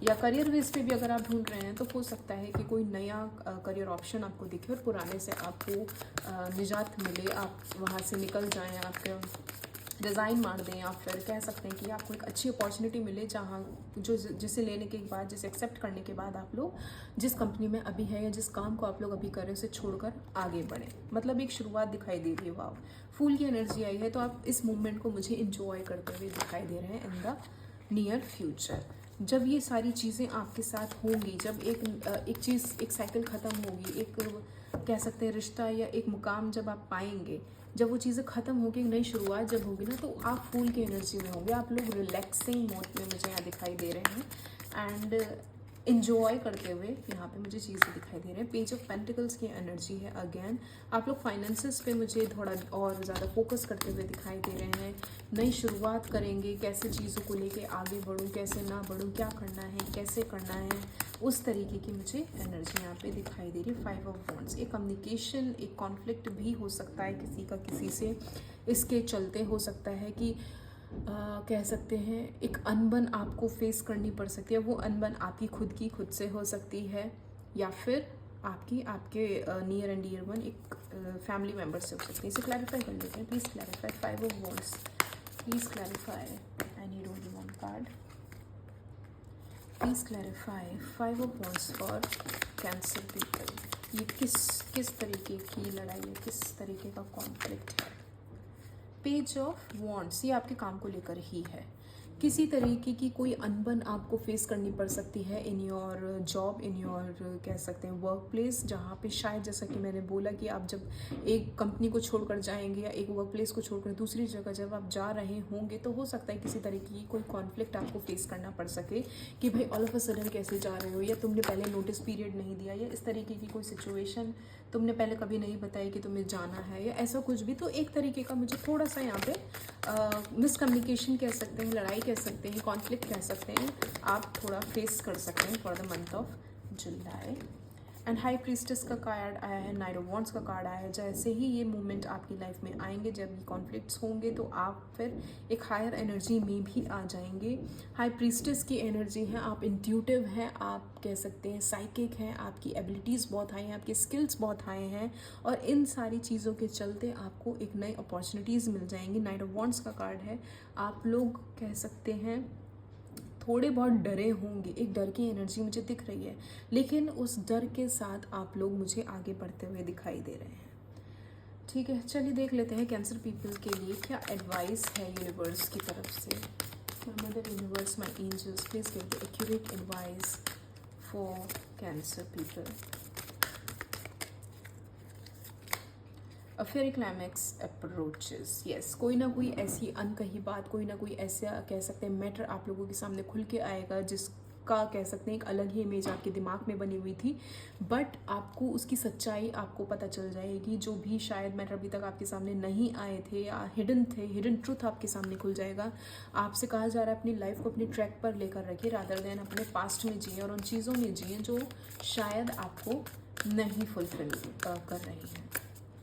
या करियर बेस पे भी अगर आप ढूंढ रहे हैं तो हो सकता है कि कोई नया करियर ऑप्शन आपको दिखे और पुराने से आपको निजात मिले, आप वहाँ से निकल जाएं, आपके डिज़ाइन मार दें, या फिर कह सकते हैं कि आपको एक अच्छी अपॉर्चुनिटी मिले जहाँ जिसे लेने के बाद, जिसे एक्सेप्ट करने के बाद आप लोग जिस कंपनी में अभी है या जिस काम को आप लोग अभी कर रहे हो उसे छोड़कर आगे बढ़ें। मतलब एक शुरुआत दिखाई दे रही है। वाव, फूल की एनर्जी आई है, तो आप इस मूवमेंट को मुझे इंजॉय करते हुए दिखाई दे रहे हैं इन द नियर फ्यूचर। जब ये सारी चीज़ें आपके साथ होंगी, जब एक चीज़, एक साइकिल ख़त्म होगी, एक कह सकते हैं रिश्ता या एक मुकाम जब आप पाएंगे, जब वो चीज़ें ख़त्म होगी, एक नई शुरुआत जब होगी ना, तो आप फूल की एनर्जी में होंगे। आप लोग रिलैक्सिंग मोड में मुझे यहाँ दिखाई दे रहे हैं एंड इंजॉय करते हुए यहाँ पे मुझे चीज़ें दिखाई दे रहे हैं। पेज ऑफ पेंटिकल्स की एनर्जी है अगेन। आप लोग फाइनेंसेस पे मुझे थोड़ा और ज़्यादा फोकस करते हुए दिखाई दे रहे हैं। नई शुरुआत करेंगे, कैसे चीज़ों को लेके आगे बढ़ूँ, कैसे ना बढ़ूँ, क्या करना है, कैसे करना है, उस तरीके की मुझे एनर्जी यहाँ पे दिखाई दे रही है। 5 ऑफ वॉन्ड्स, एक कम्युनिकेशन, एक कॉन्फ्लिक्ट भी हो सकता है किसी का किसी से। इसके चलते हो सकता है कि कह सकते हैं एक अनबन आपको फेस करनी पड़ सकती है। वो अनबन आपकी खुद से हो सकती है, या फिर आपके नियर एंड डियर वन, एक फैमिली मेम्बर से हो सकती है। इसे क्लैरिफाई कर लेते हैं। Please clarify 5 of wands, please clarify. I need only one card. Please clarify 5 of wands for Cancer people. ये किस तरीके की लड़ाई है, किस तरीके का कॉन्फ्लिक्ट है। पेज ऑफ वॉन्ड्स, ये आपके काम को लेकर ही है। किसी तरीके की कोई अनबन आपको फेस करनी पड़ सकती है in your job, in your कह सकते हैं वर्क प्लेस, जहाँ पे शायद जैसा कि मैंने बोला कि आप जब एक कंपनी को छोड़कर जाएंगे या एक वर्क प्लेस को छोड़कर दूसरी जगह जब आप जा रहे होंगे, तो हो सकता है किसी तरीके की कोई कॉन्फ्लिक्ट आपको फेस करना पड़ सके कि भाई ऑल ऑफ अ सडन कैसे जा रहे हो, या तुमने पहले नोटिस पीरियड नहीं दिया, या इस तरीके की कोई सिचुएशन तुमने पहले कभी नहीं बताई कि तुम्हें जाना है, या ऐसा कुछ भी। तो एक तरीके का मुझे थोड़ा सा यहाँ पे मिसकम्युनिकेशन कह सकते हैं, लड़ाई कह सकते हैं, कॉन्फ्लिक्ट कह सकते हैं, आप थोड़ा फेस कर सकते हैं for the month of July. And high priestess का कार्ड आया है, नाइट ऑफ वॉन्ड्स का कार्ड आया है। जैसे ही ये मूवमेंट आपकी लाइफ में आएंगे, जब ये कॉन्फ्लिक्ट्स होंगे, तो आप फिर एक हायर एनर्जी में भी आ जाएंगे। हाई प्रीस्टेस की एनर्जी है, आप इंट्यूटिव हैं, आप कह सकते हैं साइकिक हैं, आपकी एबिलिटीज़ बहुत हाई हैं, आपकी स्किल्स बहुत हाई हैं, और इन सारी चीज़ों के चलते आपको एक नई अपॉर्चुनिटीज़ मिल जाएंगी। नाइट ऑफ वॉन्ड्स का कार्ड है, आप लोग कह सकते हैं थोड़े बहुत डरे होंगे, एक डर की एनर्जी मुझे दिख रही है, लेकिन उस डर के साथ आप लोग मुझे आगे बढ़ते हुए दिखाई दे रहे हैं। ठीक है, चलिए देख लेते हैं कैंसर पीपल के लिए क्या एडवाइस है यूनिवर्स की तरफ से। My mother universe, my angels, please give the accurate advice for Cancer people. A fairy climax approaches, yes, कोई ना कोई ऐसी अनकही बात, कोई ना कोई ऐसा कह सकते हैं मैटर आप लोगों के सामने खुल के आएगा, जिसका कह सकते हैं एक अलग ही इमेज आपके दिमाग में बनी हुई थी, बट आपको उसकी सच्चाई आपको पता चल जाएगी। जो भी शायद मैटर अभी तक आपके सामने नहीं आए थे या हिडन थे, हिडन ट्रूथ आपके सामने खुल जाएगा। आपसे कहा जा रहा है अपनी लाइफ को अपनी ट्रैक पर लेकर रखिए, रादर देन अपने पास्ट में जिए और उन चीज़ों में जिए जो शायद आपको नहीं फुलफिल कर रही हैं।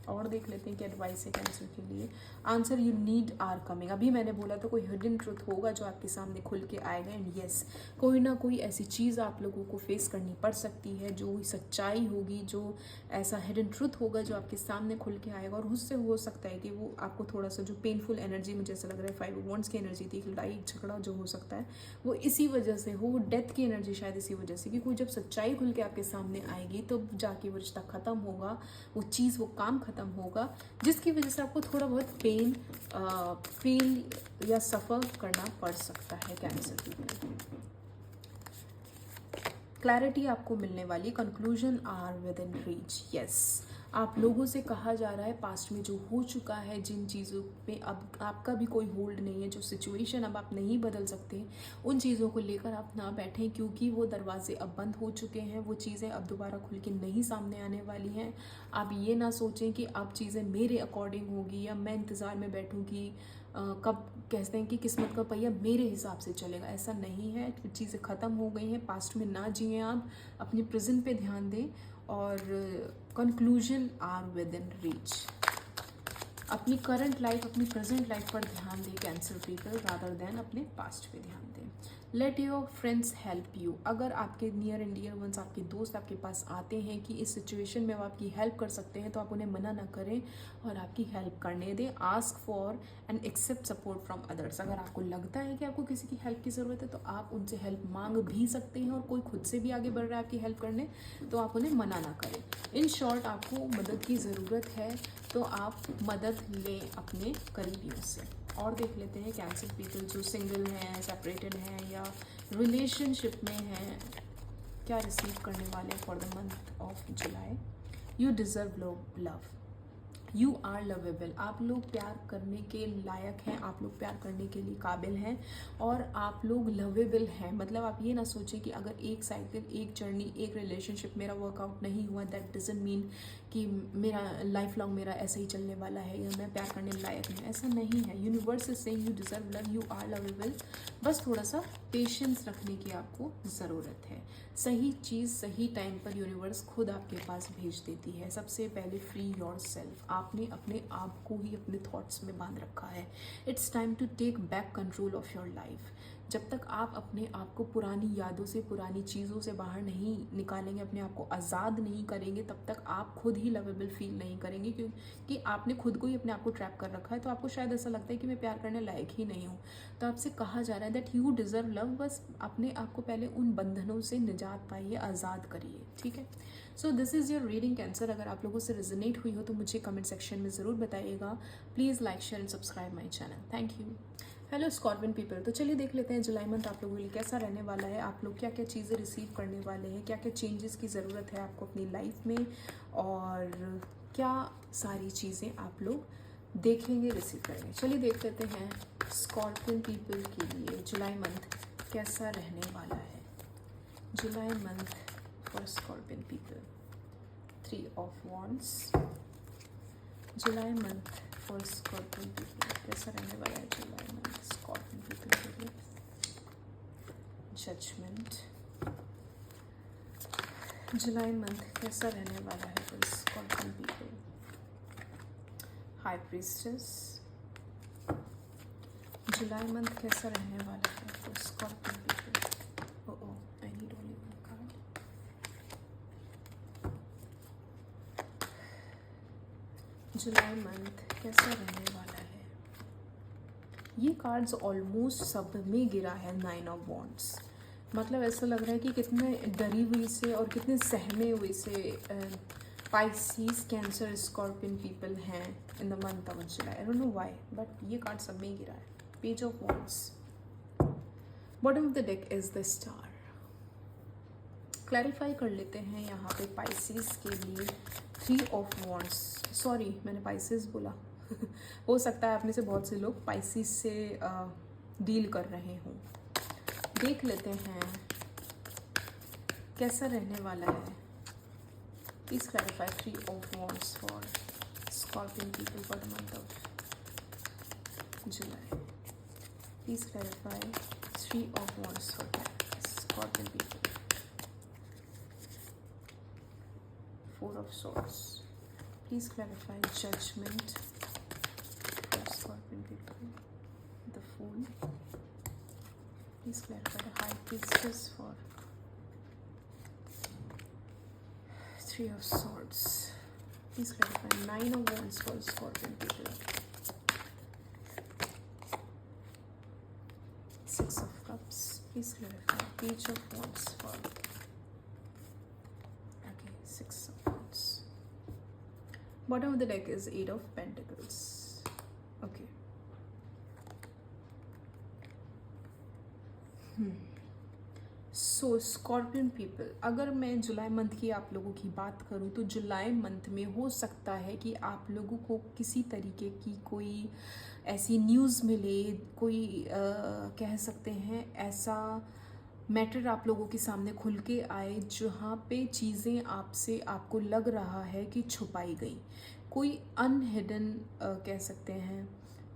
और देख लेते हैं कि एडवाइस है कैंसर के लिए। Answer, you need are coming. अभी मैंने बोला तो कोई हिडन ट्रुथ होगा जो आपके सामने खुल के आएगा, एंड यस, कोई ना कोई ऐसी चीज़ आप लोगों को फेस करनी पड़ सकती है, जो सच्चाई होगी, जो ऐसा हिडन ट्रुथ होगा जो आपके सामने खुल के आएगा, और उससे हो सकता है कि वो आपको थोड़ा सा जो पेनफुल एनर्जी मुझे ऐसा लग रहा है 5 ऑफ वॉन्ड्स की एनर्जी थी, लड़ाई झगड़ा जो हो सकता है वो इसी वजह से हो, वो डेथ की एनर्जी शायद इसी वजह से, क्योंकि जब सच्चाई खुल के आपके सामने आएगी तो जाके वो रिश्ता ख़त्म होगा, वो चीज़, वो काम ख़त्म होगा, जिसकी वजह से आपको थोड़ा बहुत पेन फील या सफ़र करना पड़ सकता है कैंसर पीपल। क्लैरिटी आपको मिलने वाली, conclusion are within reach, yes. आप लोगों से कहा जा रहा है पास्ट में जो हो चुका है, जिन चीज़ों पे अब आपका भी कोई होल्ड नहीं है, जो सिचुएशन अब आप नहीं बदल सकते, उन चीज़ों को लेकर आप ना बैठें, क्योंकि वो दरवाजे अब बंद हो चुके हैं, वो चीज़ें अब दोबारा खुल के नहीं सामने आने वाली हैं। आप ये ना सोचें कि अब चीज़ें मेरे अकॉर्डिंग होगी, या मैं इंतज़ार में बैठूँ कि कब कहते हैं कि किस्मत का पहिया मेरे हिसाब से चलेगा, ऐसा नहीं है। चीज़ें ख़त्म हो गई हैं, पास्ट में ना जिए, आप अपने प्रेजेंट पे ध्यान दें, और conclusion are within reach. अपनी करंट लाइफ, अपनी प्रेजेंट लाइफ पर ध्यान दें कैंसर पीपल, रादर देन अपने पास्ट पे ध्यान दें। Let your friends help you. अगर आपके नियर एंड डियर वंस, आपके दोस्त आपके पास आते हैं कि इस सिचुएशन में वो आपकी हेल्प कर सकते हैं, तो आप उन्हें मना ना करें और आपकी हेल्प करने दें। Ask for and accept support from others. अगर आपको लगता है कि आपको किसी की हेल्प की ज़रूरत है तो आप उनसे हेल्प मांग भी सकते हैं, और कोई खुद से भी आगे बढ़ रहा है आपकी हेल्प करने तो आप उन्हें मना ना करें। इन शॉर्ट, आपको मदद की ज़रूरत है तो आप मदद लें अपने करीबियों से। और देख लेते हैं कैंसर पीपल जो सिंगल हैं, सेपरेटेड हैं या रिलेशनशिप में हैं, क्या रिसीव करने वाले for the month of July. You deserve love, you are lovable. आप लोग प्यार करने के लायक हैं, आप लोग प्यार करने के लिए काबिल हैं और आप लोग लवेबल हैं। मतलब आप ये ना सोचें कि अगर एक साइकिल, एक जर्नी, एक रिलेशनशिप मेरा वर्कआउट नहीं हुआ, दैट डजंट मीन कि मेरा लाइफ लॉन्ग मेरा ऐसे ही चलने वाला है या मैं प्यार करने लायक नहीं। ऐसा नहीं है। Universe is saying you deserve love, you are lovable. बस थोड़ा सा पेशेंस रखने की आपको ज़रूरत है। सही चीज़ सही टाइम पर यूनिवर्स खुद आपके पास भेज देती है। सबसे पहले फ्री योर सेल्फ। आपने अपने आप को ही अपने थॉट्स में बांध रखा है। It's time to take back control of your life. जब तक आप अपने आप को पुरानी यादों से, पुरानी चीज़ों से बाहर नहीं निकालेंगे, अपने आप को आज़ाद नहीं करेंगे, तब तक आप खुद ही लवेबल फील नहीं करेंगे, क्योंकि आपने खुद को ही अपने आप को ट्रैप कर रखा है। तो आपको शायद ऐसा लगता है कि मैं प्यार करने लायक ही नहीं हूँ। तो आपसे कहा जा रहा है दैट यू डिज़र्व लव। बस अपने आप को पहले उन बंधनों से निजात पाइए, आज़ाद करिए। ठीक है। सो this is your reading cancer. अगर आप लोगों से रेजोनेट हुई हो तो मुझे कमेंट सेक्शन में ज़रूर बताइएगा। Please like, share and subscribe my channel. Thank you. Hello scorpion people, तो चलिए देख लेते हैं जुलाई मंथ आप लोगों के लिए कैसा रहने वाला है। आप लोग क्या क्या चीज़ें रिसीव करने वाले हैं, क्या क्या चेंजेस की ज़रूरत है आपको अपनी लाइफ में, और क्या सारी चीज़ें आप लोग देखेंगे, रिसीव करेंगे। चलिए देख लेते हैं स्कॉर्पियन पीपल के लिए जुलाई मंथ कैसा रहने वाला है। July month for Scorpion people, 3 of wands. July month for Scorpion people कैसा रहने वाला है जुलाई मंथ स्कॉर्पियन पीपल के लिए। जजमेंट। जुलाई मंथ कैसा रहने वाला है for Scorpion people. High priestess. July month कैसा रहने वाला है for Scorpion people. Oh, I need only one card. July month कैसा रहने वाला है। ये कार्ड्स ऑलमोस्ट सब में गिरा है 9 ऑफ वॉन्ड्स। मतलब ऐसा लग रहा है कि कितने डरी हुई से और कितने सहमे हुए से पाइसीज, कैंसर, स्कॉर्पियन पीपल हैं in the month of July. I don't know why, but ये कार्ड सब में गिरा है। Page of wands. Bottom of the deck is the star. Clarify कर लेते हैं यहाँ पे पाइसीज के लिए 3 ऑफ वॉन्ड्स। सॉरी, मैंने पाइसीज बोला। हो सकता है आप में से बहुत से लोग पाइसीज से डील कर रहे हों। देख लेते हैं कैसा रहने वाला है। Please clarify 3 of wands for Scorpion people for the month of July. Please clarify 3 of wands for Scorpion people. 4 of swords. Please clarify judgment for Scorpion people. The Fool. Please clarify the High Priestess for 3 of Swords. Please clarify 9 of Wands for Scorpion people. 6 of Cups. Please clarify Page of Wands for 6 of Wands. Bottom of the deck is 8 of Pentacles. Okay. So scorpion people, अगर मैं जुलाई month की आप लोगों की बात करूं तो जुलाई month में हो सकता है कि आप लोगों को किसी तरीके की कोई ऐसी न्यूज़ मिले, कोई कह सकते हैं ऐसा मैटर आप लोगों के सामने खुल के आए जहाँ पे चीज़ें आपसे आपको लग रहा है कि छुपाई गई। कोई अनहिडन कह सकते हैं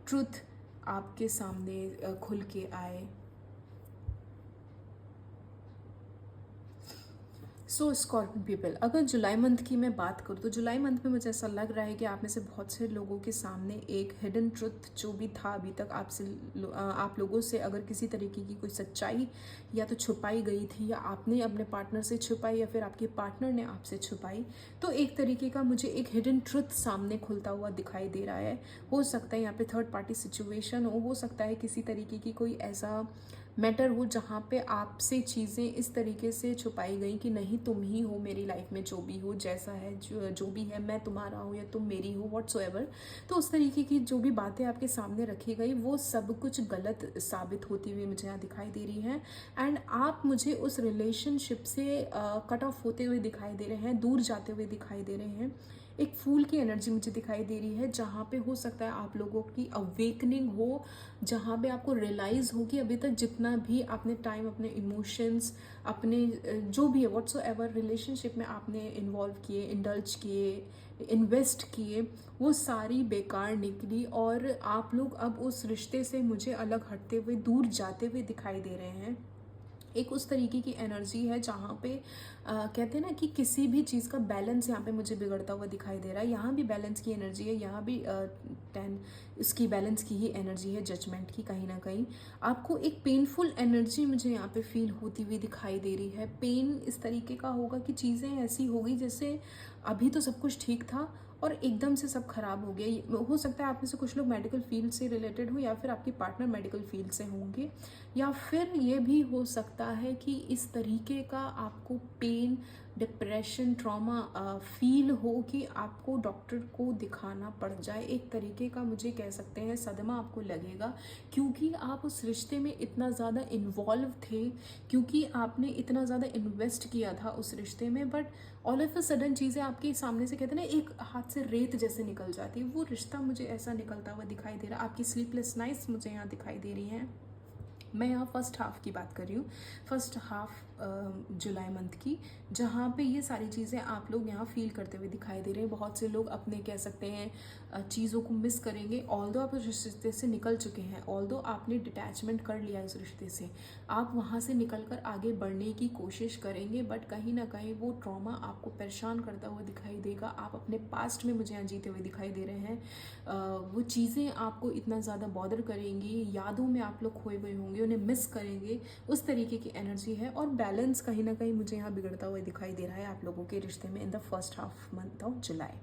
ट्रुथ आपके सामने खुल के आए। सो स्कॉर्पियन पीपल, अगर जुलाई मंथ की मैं बात करूँ तो जुलाई मंथ में मुझे ऐसा लग रहा है कि आप में से बहुत से लोगों के सामने एक हिडन ट्रुथ जो भी था अभी तक आपसे आप लोगों से अगर किसी तरीके की कोई सच्चाई या तो छुपाई गई थी या आपने अपने पार्टनर से छुपाई या फिर आपके पार्टनर ने आपसे छुपाई, तो एक तरीके का मुझे एक हिडन ट्रुथ सामने खुलता हुआ दिखाई दे रहा है। हो सकता है यहाँ पे थर्ड पार्टी सिचुएशन हो सकता है किसी तरीके की कोई ऐसा मैटर हो जहाँ पे आपसे चीज़ें इस तरीके से छुपाई गई कि नहीं तुम ही हो मेरी लाइफ में, जो भी हो, जैसा है, जो भी है, मैं तुम्हारा हूँ या तुम मेरी हो, व्हाट्सोएवर। तो उस तरीके की जो भी बातें आपके सामने रखी गई वो सब कुछ गलत साबित होती हुई मुझे यहाँ दिखाई दे रही है। एंड आप मुझे उस रिलेशनशिप से कट ऑफ होते हुए दिखाई दे रहे हैं, दूर जाते हुए दिखाई दे रहे हैं। एक फूल की एनर्जी मुझे दिखाई दे रही है जहाँ पे हो सकता है आप लोगों की अवेकनिंग हो, जहाँ पे आपको रियलाइज़ हो कि अभी तक जितना भी आपने टाइम अपने इमोशंस, अपने जो भी है व्हाट्सोएवर रिलेशनशिप में आपने इन्वॉल्व किए, इंडल्ज किए, इन्वेस्ट किए, वो सारी बेकार निकली और आप लोग अब उस रिश्ते से मुझे अलग हटते हुए, दूर जाते हुए दिखाई दे रहे हैं। एक उस तरीके की एनर्जी है जहाँ पे कहते हैं ना कि किसी भी चीज़ का बैलेंस यहाँ पे मुझे बिगड़ता हुआ दिखाई दे रहा है। यहाँ भी बैलेंस की एनर्जी है, यहाँ भी 10 इसकी बैलेंस की ही एनर्जी है, जजमेंट की। कहीं ना कहीं आपको एक पेनफुल एनर्जी मुझे यहाँ पे फील होती हुई दिखाई दे रही है। पेन इस तरीके का होगा कि चीज़ें ऐसी हो गई जैसे अभी तो सब कुछ ठीक था और एकदम से सब खराब हो गया। हो सकता है आप में से कुछ लोग मेडिकल फील्ड से रिलेटेड हो या फिर आपके पार्टनर मेडिकल फील्ड से होंगे, या फिर ये भी हो सकता है कि इस तरीके का आपको पेन, डिप्रेशन, ट्रॉमा फील हो कि आपको डॉक्टर को दिखाना पड़ जाए। एक तरीके का मुझे कह सकते हैं सदमा आपको लगेगा, क्योंकि आप उस रिश्ते में इतना ज़्यादा इन्वॉल्व थे, क्योंकि आपने इतना ज़्यादा इन्वेस्ट किया था उस रिश्ते में। But all of a sudden चीज़ें आपके सामने से कहते हैं ना एक हाथ से रेत जैसे निकल जाती है, वो रिश्ता मुझे ऐसा निकलता हुआ दिखाई दे रहा है। आपकी स्लीपलेस नाइट्स मुझे यहाँ दिखाई दे रही हैं। मैं यहाँ फर्स्ट हाफ की बात कर रही हूँ, फर्स्ट हाफ जुलाई मंथ की, जहाँ पे ये सारी चीज़ें आप लोग यहाँ फील करते हुए दिखाई दे रहे हैं। बहुत से लोग अपने कह सकते हैं चीज़ों को मिस करेंगे। ऑल्दो आप उस रिश्ते से निकल चुके हैं, ऑल्दो आपने डिटैचमेंट कर लिया इस रिश्ते से, आप वहाँ से निकल कर आगे बढ़ने की कोशिश करेंगे, बट कहीं ना कहीं वो ट्रॉमा आपको परेशान करता हुआ दिखाई देगा। आप अपने पास्ट में मुझे यहाँ जीते हुए दिखाई दे रहे हैं। वो चीज़ें आपको इतना ज़्यादा बॉदर करेंगी, यादों में आप लोग खोए हुए होंगे, उन्हें मिस करेंगे, उस तरीके की एनर्जी है। और बैलेंस कहीं ना कहीं मुझे यहाँ बिगड़ता हुआ दिखाई दे रहा है आप लोगों के रिश्ते में in the first half month of जुलाई।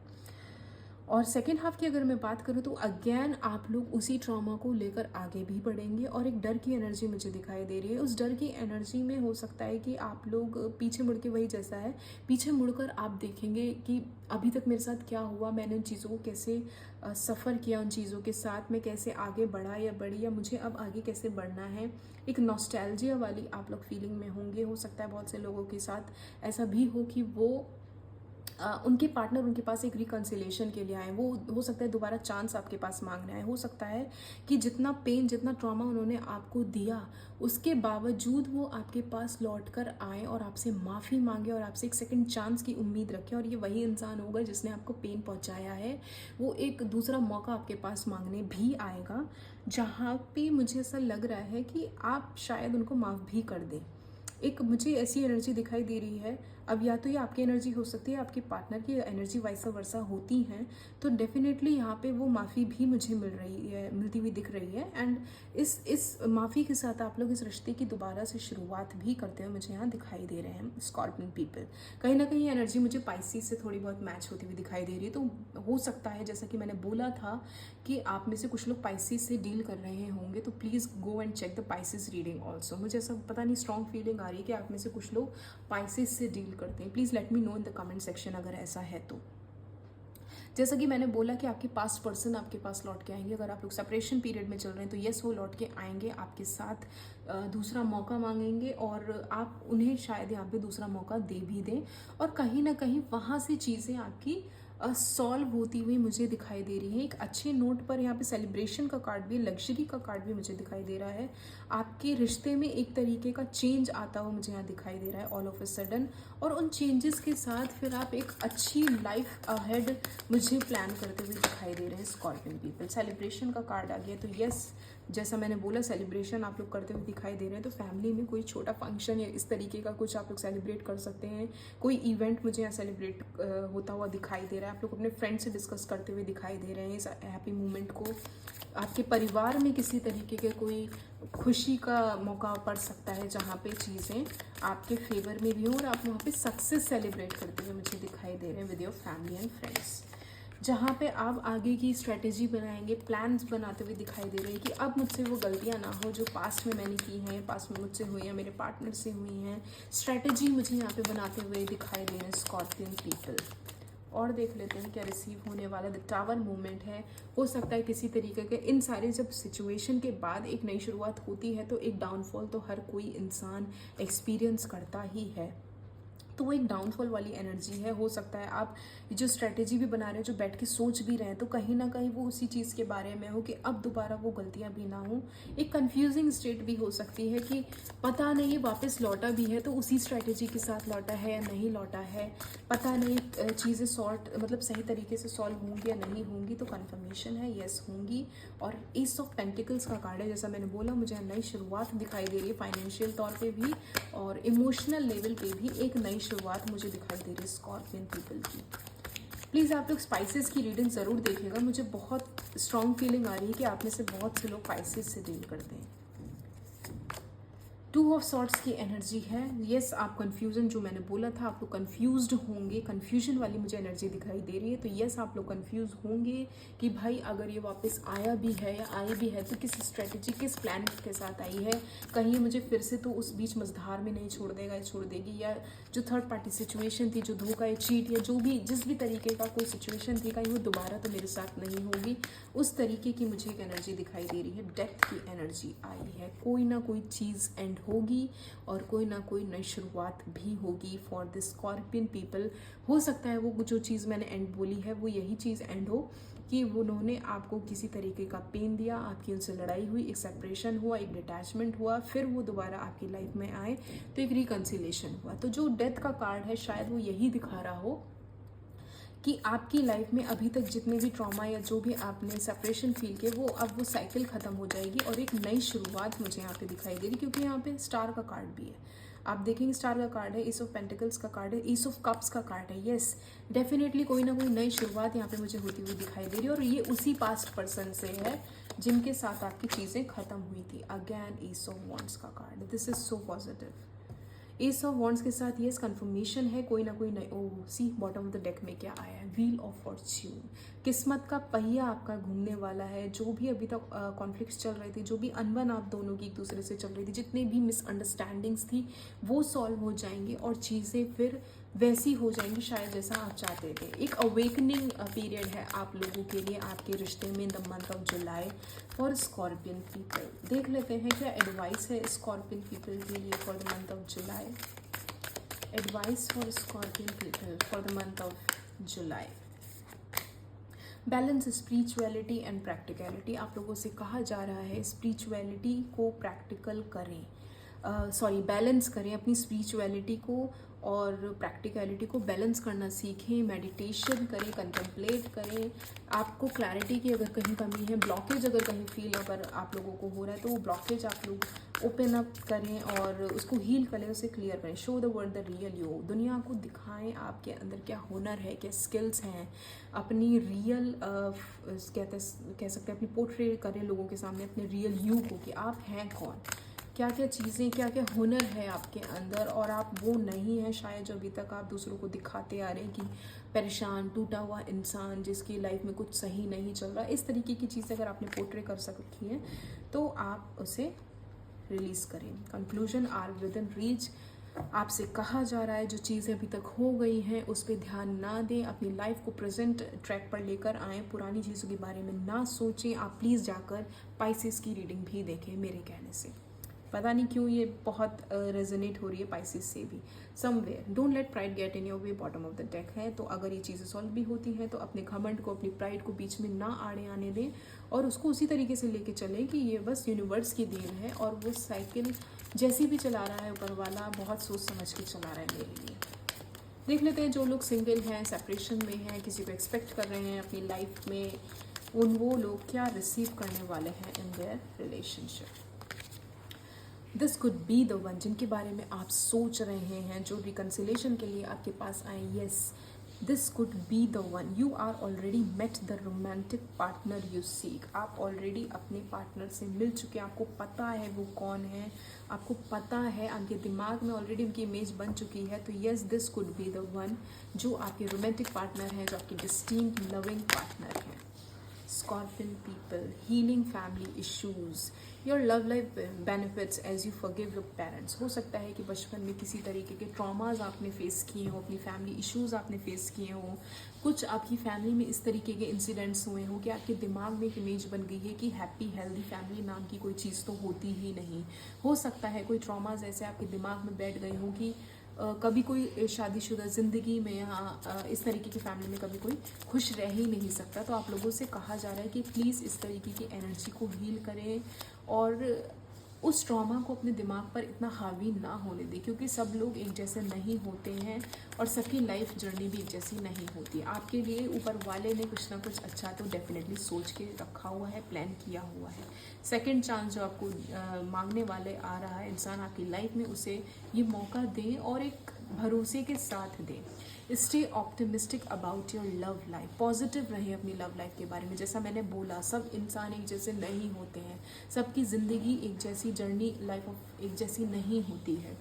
और सेकेंड हाफ की अगर मैं बात करूँ तो अगेन आप लोग उसी ट्रॉमा को लेकर आगे भी बढ़ेंगे और एक डर की एनर्जी मुझे दिखाई दे रही है। उस डर की एनर्जी में हो सकता है कि आप लोग पीछे मुड़ के, वही जैसा है, पीछे मुड़कर आप देखेंगे कि अभी तक मेरे साथ क्या हुआ, मैंने उन चीज़ों को कैसे सफ़र किया, उन चीज़ों के साथ मैं कैसे आगे बढ़ा या बढ़ी, या मुझे अब आगे कैसे बढ़ना है। एक नॉस्टैल्जिया वाली आप लोग फीलिंग में होंगे। हो सकता है बहुत से लोगों के साथ ऐसा भी हो कि वो उनके पार्टनर उनके पास एक रिकन्सिलेशन के लिए आए, वो हो सकता है दोबारा चांस आपके पास मांगना है। हो सकता है कि जितना पेन, जितना ट्रॉमा उन्होंने आपको दिया, उसके बावजूद वो आपके पास लौट कर आए और आपसे माफ़ी मांगे और आपसे एक सेकंड चांस की उम्मीद रखें। और ये वही इंसान होगा जिसने आपको पेन पहुंचाया है, वो एक दूसरा मौका आपके पास मांगने भी आएगा, जहाँ पे मुझे ऐसा लग रहा है कि आप शायद उनको माफ़ भी कर दें। एक मुझे ऐसी एनर्जी दिखाई दे रही है। अब या तो ये आपकी एनर्जी हो सकती है, आपके पार्टनर की एनर्जी वाइसा वर्सा होती हैं, तो डेफिनेटली यहाँ पे वो माफ़ी भी मुझे मिलती हुई दिख रही है। एंड इस माफ़ी के साथ आप लोग इस रिश्ते की दोबारा से शुरुआत भी करते हुए मुझे यहाँ दिखाई दे रहे हैं स्कॉर्पियन पीपल। कहीं ना कहीं एनर्जी मुझे पाइसेस से थोड़ी बहुत मैच होती हुई दिखाई दे रही है। तो हो सकता है, जैसा कि मैंने बोला था, कि आप में से कुछ लोग पाइसेस से डील कर रहे होंगे, तो please go and check the Pisces reading also. मुझे ऐसा पता नहीं, स्ट्रॉन्ग फीलिंग आ रही है कि आप में से कुछ लोग पाइसेस से डील करते हैं। Please let me know in the comment section अगर ऐसा है तो। जैसा कि मैंने बोला कि आपके पास्ट पर्सन आपके पास लौट के आएंगे। अगर आप लोग सेपरेशन पीरियड में चल रहे हैं तो यस, वो लौट के आएंगे, आपके साथ दूसरा मौका मांगेंगे और आप उन्हें शायद यहाँ पे दूसरा मौका दे भी दें। और कहीं ना कहीं वहाँ से चीज़ें आपकी सॉल्व होती हुई मुझे दिखाई दे रही है। एक अच्छे नोट पर यहाँ पे सेलिब्रेशन का कार्ड भी, लग्जरी का कार्ड भी मुझे दिखाई दे रहा है। आपके रिश्ते में एक तरीके का चेंज आता हुआ मुझे यहाँ दिखाई दे रहा है ऑल ऑफ ए सडन। और उन चेंजेस के साथ फिर आप एक अच्छी लाइफ अहेड मुझे प्लान करते हुए दिखाई दे रहे हैं स्कॉर्पियन पीपल। सेलिब्रेशन का कार्ड आ गया, तो यस, जैसा मैंने बोला सेलिब्रेशन आप लोग करते हुए दिखाई दे रहे हैं, तो फैमिली में कोई छोटा फंक्शन या इस तरीके का कुछ आप लोग सेलिब्रेट कर सकते हैं। कोई इवेंट मुझे यहाँ सेलिब्रेट होता हुआ दिखाई दे रहा है। आप लोग अपने फ्रेंड से डिस्कस करते हुए दिखाई दे रहे हैं इस हैप्पी मोमेंट को। आपके परिवार में किसी तरीके के कोई खुशी का मौका पड़ सकता है जहाँ पे चीज़ें आपके फेवर में भी हों और आप वहाँ पे सक्सेस सेलिब्रेट करते हुए मुझे दिखाई दे रहे हैं with your family and friends. जहाँ पे आप आगे की स्ट्रेटेजी बनाएंगे, प्लान्स बनाते हुए दिखाई दे रहे हैं कि अब मुझसे वो गलतियाँ ना हो जो पास्ट में मैंने की हैं, पास्ट में मुझसे हुई हैं, मेरे पार्टनर से हुई हैं। स्ट्रेटेजी मुझे यहाँ पे बनाते हुए दिखाई दे रहे हैं स्कॉर्पियन पीपल। और देख लेते हैं क्या रिसीव होने वाला द टावर मूवमेंट है। हो सकता है किसी तरीके के इन सारे जब सिचुएशन के बाद एक नई शुरुआत होती है तो एक डाउनफॉल तो हर कोई इंसान एक्सपीरियंस करता ही है, तो वो एक डाउनफॉल वाली एनर्जी है। हो सकता है आप जो स्ट्रेटेजी भी बना रहे हैं, जो बैठ के सोच भी रहे हैं, तो कहीं ना कहीं वो उसी चीज़ के बारे में हो कि अब दोबारा वो गलतियां भी ना हो। एक कंफ्यूजिंग स्टेट भी हो सकती है कि पता नहीं वापस लौटा भी है तो उसी स्ट्रेटेजी के साथ लौटा है या नहीं लौटा है, पता नहीं चीज़ें मतलब सही तरीके से सॉल्व होंगी या नहीं होंगी। तो कन्फर्मेशन है यस होंगी। और एस ऑफ पेंटिकल्स का कार्ड है, जैसा मैंने बोला मुझे नई शुरुआत दिखाई दे रही है फाइनेंशियल तौर पे भी और इमोशनल लेवल पे भी एक नई शुरुआत मुझे दिखाई दे रही है स्कॉर्पियन पीपल की। प्लीज़ आप लोग स्पाइसेस की रीडिंग ज़रूर देखिएगा। मुझे बहुत स्ट्रॉन्ग फीलिंग आ रही है कि आप में से बहुत से लोग स्पाइसेस से डील करते हैं। टू ऑफ सॉर्ट्स की एनर्जी है। यस आप कंफ्यूजन, जो मैंने बोला था आप लोग कंफ्यूज्ड होंगे, कंफ्यूजन वाली मुझे एनर्जी दिखाई दे रही है। तो यस आप लोग कंफ्यूज होंगे कि भाई अगर ये वापस आया भी है या आई भी है तो किस स्ट्रेटजी, किस प्लान के साथ आई है। कहीं ये मुझे फिर से तो उस बीच मझधार में नहीं छोड़ देगा या छोड़ देगी, या जो थर्ड पार्टी सिचुएशन थी, जो धोखा या चीट या जो भी जिस भी तरीके का कोई सिचुएशन थी, कहीं वो दोबारा तो मेरे साथ नहीं होगी। उस तरीके की मुझे एक एनर्जी दिखाई दे रही है। डेथ की एनर्जी आई है। कोई ना कोई चीज़ एंड होगी और कोई ना कोई नई शुरुआत भी होगी फॉर द स्कॉर्पियन पीपल। हो सकता है वो जो चीज़ मैंने एंड बोली है वो यही चीज़ एंड हो कि उन्होंने आपको किसी तरीके का पेन दिया, आपकी उनसे लड़ाई हुई, एक सेपरेशन हुआ, एक डिटैचमेंट हुआ, फिर वो दोबारा आपकी लाइफ में आए तो एक रिकन्सिलेशन हुआ। तो जो डेथ का कार्ड है शायद वो यही दिखा रहा हो कि आपकी लाइफ में अभी तक जितने भी ट्रॉमा या जो भी आपने सेपरेशन फील किए वो अब वो साइकिल ख़त्म हो जाएगी और एक नई शुरुआत मुझे यहाँ पे दिखाई दे रही, क्योंकि यहाँ पे स्टार का कार्ड भी है। आप देखेंगे स्टार का कार्ड है, एस ऑफ पेंटिकल्स का कार्ड है, एस ऑफ कप्स का कार्ड है। यस डेफिनेटली कोई ना कोई नई शुरुआत यहाँ पे मुझे होती हुई दिखाई दे रही है और ये उसी पास्ट पर्सन से है जिनके साथ आपकी चीज़ें ख़त्म हुई थी। अगैन एस ऑफ वॉन्ड्स का card, this is so positive. S of wands के साथ यस कंफर्मेशन है कोई ना कोई नई। ओ सी बॉटम ऑफ द डेक में क्या आया है, व्हील ऑफ फॉर्च्यून। किस्मत का पहिया आपका घूमने वाला है। जो भी अभी तक कॉन्फ्लिक्ट्स चल रहे थे, जो भी अनबन आप दोनों की एक दूसरे से चल रही थी, जितने भी मिसअंडरस्टैंडिंग्स थी वो सॉल्व हो जाएंगी और चीज़ें फिर वैसी हो जाएंगी शायद जैसा आप चाहते थे। एक अवेकनिंग पीरियड है आप लोगों के लिए आपके रिश्ते में इन the month of July for Scorpion people. देख लेते हैं क्या एडवाइस है स्कॉर्पियन पीपल के लिए for the month of July. Advice for Scorpion people for the month of July. Balance spirituality and practicality. आप लोगों से कहा जा रहा है स्पिरिचुअलिटी को प्रैक्टिकल करें, बैलेंस करें अपनी स्पिरिचुअलिटी को और प्रैक्टिकलिटी को बैलेंस करना सीखें। मेडिटेशन करें, कंटेम्पलेट करें। आपको क्लैरिटी की अगर कहीं कमी है, ब्लॉकेज अगर कहीं फील अगर आप लोगों को हो रहा है तो वो ब्लॉकेज आप लोग ओपन अप करें और उसको हील करें, उसे क्लियर करें। Show the world the real you. दुनिया को दिखाएं आपके अंदर क्या हुनर है, क्या स्किल्स हैं। अपनी रियल कह सकते हैं अपनी पोर्ट्रेट करें लोगों के सामने अपने रियल यू को कि आप हैं कौन, क्या क्या चीज़ें, क्या क्या हुनर है आपके अंदर और आप वो नहीं है शायद जो अभी तक आप दूसरों को दिखाते आ रहे हैं कि परेशान टूटा हुआ इंसान जिसकी लाइफ में कुछ सही नहीं चल रहा। इस तरीके की चीज़ें अगर आपने पोर्ट्रे कर सकती हैं तो आप उसे रिलीज़ करें। Conclusion are within reach. आपसे कहा जा रहा है जो चीज़ें अभी तक हो गई हैं उस पर ध्यान ना दें, अपनी लाइफ को प्रेजेंट ट्रैक पर लेकर आएँ, पुरानी चीज़ों के बारे में ना सोचें। आप प्लीज़ जाकर पाइसेस की रीडिंग भी देखें मेरे कहने से। पता नहीं क्यों ये बहुत रेजोनेट हो रही है पाइसेस से भी somewhere. Don't let pride get in your way, bottom of the deck है। तो अगर ये चीज़ें सॉल्व भी होती हैं तो अपने घमंड को, अपनी प्राइड को बीच में ना आड़े आने दें और उसको उसी तरीके से लेके चलें कि ये बस यूनिवर्स की देन है और वो साइकिल जैसी भी चला रहा है ऊपर वाला बहुत सोच समझ के चला रहा है मेरे लिए। देख लेते हैं जो लोग सिंगल हैं, सेपरेशन में हैं, किसी को एक्सपेक्ट कर रहे हैं अपनी लाइफ में वो लोग क्या रिसीव करने वाले हैं in their relationship. This could be the one जिनके बारे में आप सोच रहे हैं, जो रिकन्सिलेशन के लिए आपके पास आए। Yes, this could be the one. You are already met the romantic partner you seek. आप ऑलरेडी अपने पार्टनर से मिल चुके हैं, आपको पता है वो कौन है, आपको पता है, आपके दिमाग में ऑलरेडी उनकी इमेज बन चुकी है। तो yes, this could be the one जो आपके रोमांटिक पार्टनर है, जो आपके डिस्टिंक्ट लविंग पार्टनर है। Scorpion people, healing family issues. Your love life benefits as you forgive your parents. हो सकता है कि बचपन में किसी तरीके के ट्रॉमाज आपने फेस किए हो, अपनी फैमिली इश्यूज आपने फेस किए हो, कुछ आपकी फैमिली में इस तरीके के इंसिडेंट्स हुए हो कि आपके दिमाग में एक इमेज बन गई है कि हैप्पी हेल्दी फैमिली नाम की कोई चीज़ तो होती ही नहीं। हो सकता है कोई ट्रॉमाज ऐसे आपके दिमाग में बैठ गए हों कि कभी कोई शादीशुदा ज़िंदगी में या इस तरीके की फैमिली में कभी कोई खुश रह ही नहीं सकता। तो आप लोगों से कहा जा रहा है कि प्लीज़ इस तरीके की एनर्जी को हील करें और उस ट्रॉमा को अपने दिमाग पर इतना हावी ना होने दें, क्योंकि सब लोग एक जैसे नहीं होते हैं और सबकी लाइफ जर्नी भी एक जैसी नहीं होती। आपके लिए ऊपर वाले ने कुछ ना कुछ अच्छा तो डेफिनेटली सोच के रखा हुआ है, प्लान किया हुआ है। सेकंड चांस जो आपको मांगने वाले आ रहा है इंसान आपकी लाइफ में, उसे ये मौका दें और एक भरोसे के साथ दें। Stay optimistic about your love life. Positive रहें अपनी लव लाइफ के बारे में। जैसा मैंने बोला, सब इंसान एक जैसे नहीं होते हैं, सबकी ज़िंदगी एक जैसी, जर्नी लाइफ ऑफ एक जैसी नहीं होती है।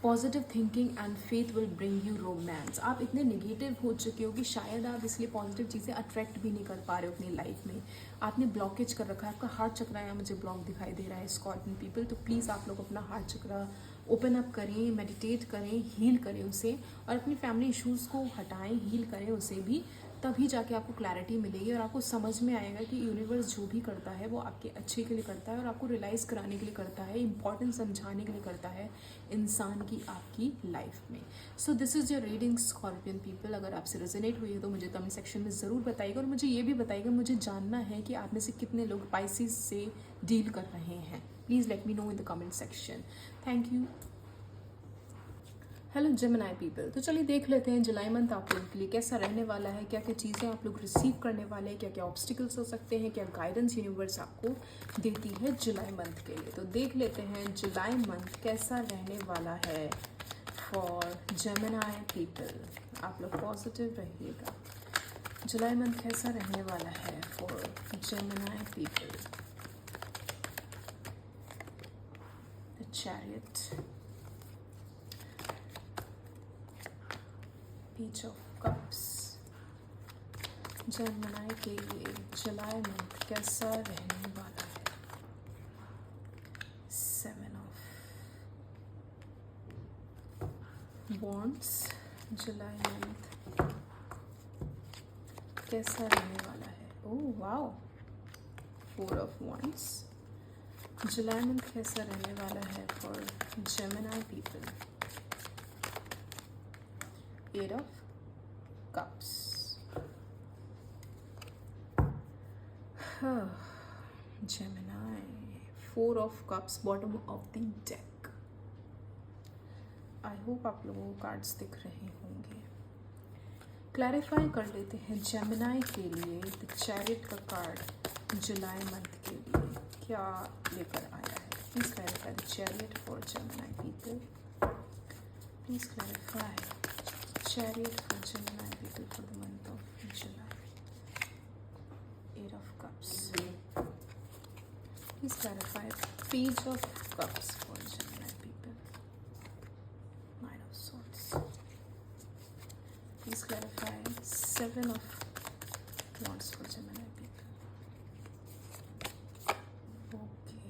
Positive thinking and faith will bring you romance. आप इतने निगेटिव हो चुके हो कि शायद आप इसलिए पॉजिटिव चीज़ें अट्रैक्ट भी नहीं कर पा रहे हो अपनी लाइफ में। आपने ब्लॉकेज कर रखा है, आपका हार्ट चक्रा यहाँ मुझे ब्लॉक दिखाई दे रहा है स्कॉर्पियन पीपल। तो प्लीज़ आप लोग अपना हार्ट चक्रा ओपन अप करें, मेडिटेट करें, हील करें उसे, और अपनी फैमिली इश्यूज़ को हटाएं, हील करें उसे भी। तभी जाके आपको क्लैरिटी मिलेगी और आपको समझ में आएगा कि यूनिवर्स जो भी करता है वो आपके अच्छे के लिए करता है और आपको रियलाइज़ कराने के लिए करता है, इंपॉर्टेंस समझाने के लिए करता है इंसान की आपकी लाइफ में। सो this is your reading scorpion people. अगर आपसे रेजोनेट हुई है तो मुझे कमेंट सेक्शन में ज़रूर बताइएगा और मुझे ये भी बताइएगा, मुझे जानना है कि आप में से कितने लोग पाइसेस से डील कर रहे हैं। Please let me know in the comment section. Thank you. Hello Gemini people, तो चलिए देख लेते हैं जुलाई मंथ आप लोगों के लिए कैसा रहने वाला है, क्या क्या चीज़ें आप लोग रिसीव करने वाले हैं, क्या क्या ऑब्स्टिकल्स हो सकते हैं, क्या गाइडेंस यूनिवर्स आपको देती है जुलाई मंथ के लिए। तो देख लेते हैं जुलाई मंथ कैसा रहने वाला है फॉर जेमिनी पीपल। आप लोग पॉजिटिव रहिएगा। जुलाई मंथ कैसा रहने वाला है for Gemini people. The chariot, page of cups. Gemini के लिए जुलाई मंथ कैसा रहने वाला है। Seven of wands. July month कैसा रहने वाला है। Oh wow, four of wands. July month कैसा रहने वाला है for Gemini people. Eight of cups. Gemini, four of cups, bottom of the deck. I hope आप लोगों को कार्ड्स दिख रहे होंगे। क्लैरिफाई कर लेते हैं जेमिनी के लिए द चैरियट का कार्ड जुलाई मंथ के लिए क्या लेकर आया है। Please clarify the chariot for Gemini people. Please clarify chariot for Gemini people for the month of July. Eight of Cups. Please clarify Page of Cups for Gemini people. Nine of Swords. Please clarify Seven of Wands for Gemini people. Okay.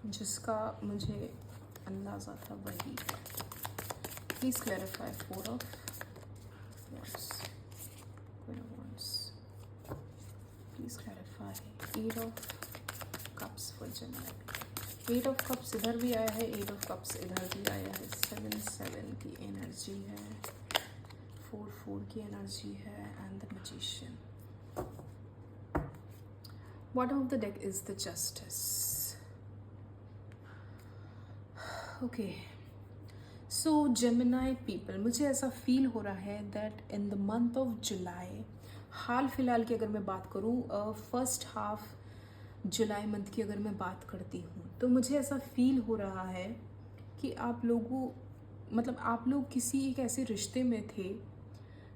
जिसका मुझे अंदाज़ा था वही है। Please clarify four of wands, queen of wands. Please clarify eight of cups for Gemini. Eight of cups इधर भी आया है, एट ऑफ कप्स इधर भी आया है। सेवन सेवन की एनर्जी है, फोर फोर की एनर्जी है and the magician. Bottom of the deck is the justice. Okay, so Gemini people, मुझे ऐसा फील हो रहा है that in the month of July, हाल फिलहाल की अगर मैं बात करूँ, फर्स्ट हाफ जुलाई मंथ की अगर मैं बात करती हूँ, तो मुझे ऐसा फील हो रहा है कि आप लोगों, मतलब आप लोग किसी एक ऐसे रिश्ते में थे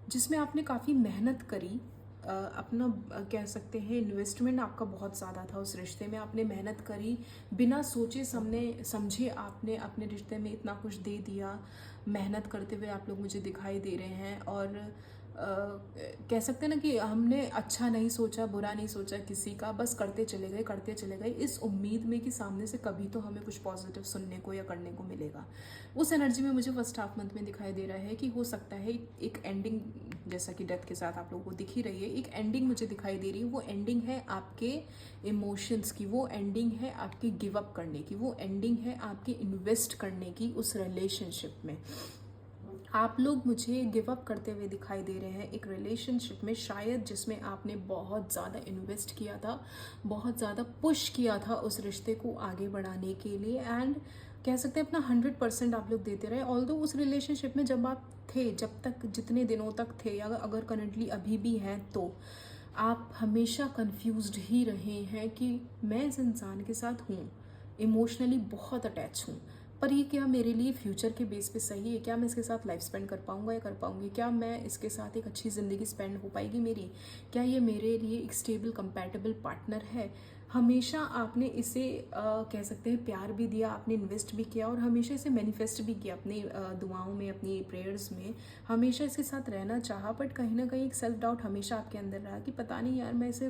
जिसमें आपने काफ़ी मेहनत करी। अपना कह सकते हैं इन्वेस्टमेंट आपका बहुत ज़्यादा था उस रिश्ते में, आपने मेहनत करी, बिना सोचे समझे आपने अपने रिश्ते में इतना कुछ दे दिया। मेहनत करते हुए आप लोग मुझे दिखाई दे रहे हैं, और कह सकते हैं ना कि हमने अच्छा नहीं सोचा, बुरा नहीं सोचा किसी का, बस करते चले गए इस उम्मीद में कि सामने से कभी तो हमें कुछ पॉजिटिव सुनने को या करने को मिलेगा। उस एनर्जी में मुझे फर्स्ट हाफ मंथ में दिखाई दे रहा है कि हो सकता है एक एंडिंग, जैसा कि डेथ के साथ आप लोगों को दिख ही रही है, एक एंडिंग मुझे दिखाई दे रही है। वो एंडिंग है आपके इमोशंस की, वो एंडिंग है आपके गिव अप करने की, वो एंडिंग है आपके इन्वेस्ट करने की उस रिलेशनशिप में। आप लोग मुझे गिव अप करते हुए दिखाई दे रहे हैं एक रिलेशनशिप में, शायद जिसमें आपने बहुत ज़्यादा इन्वेस्ट किया था, बहुत ज़्यादा पुश किया था उस रिश्ते को आगे बढ़ाने के लिए, एंड कह सकते हैं अपना 100% आप लोग देते रहे। ऑल्दो उस रिलेशनशिप में जब आप थे, जब तक जितने दिनों तक थे, या अगर करंटली अभी भी हैं, तो आप हमेशा कंफ्यूज्ड ही रहे हैं कि मैं इस इंसान के साथ हूँ, इमोशनली बहुत अटैच हूँ, पर ये क्या मेरे लिए फ्यूचर के बेस पे सही है? क्या मैं इसके साथ लाइफ स्पेंड कर पाऊंगा या कर पाऊंगी? क्या मैं इसके साथ एक अच्छी ज़िंदगी स्पेंड हो पाएगी मेरी? क्या ये मेरे लिए एक स्टेबल कंपैटिबल पार्टनर है? हमेशा आपने इसे कह सकते हैं प्यार भी दिया, आपने इन्वेस्ट भी किया, और हमेशा इसे मैनिफेस्ट भी किया अपनी दुआओं में, अपनी प्रेयर्स में, हमेशा इसके साथ रहना चाहा। बट कहीं ना कहीं एक सेल्फ डाउट हमेशा आपके अंदर रहा कि पता नहीं यार, मैं इसे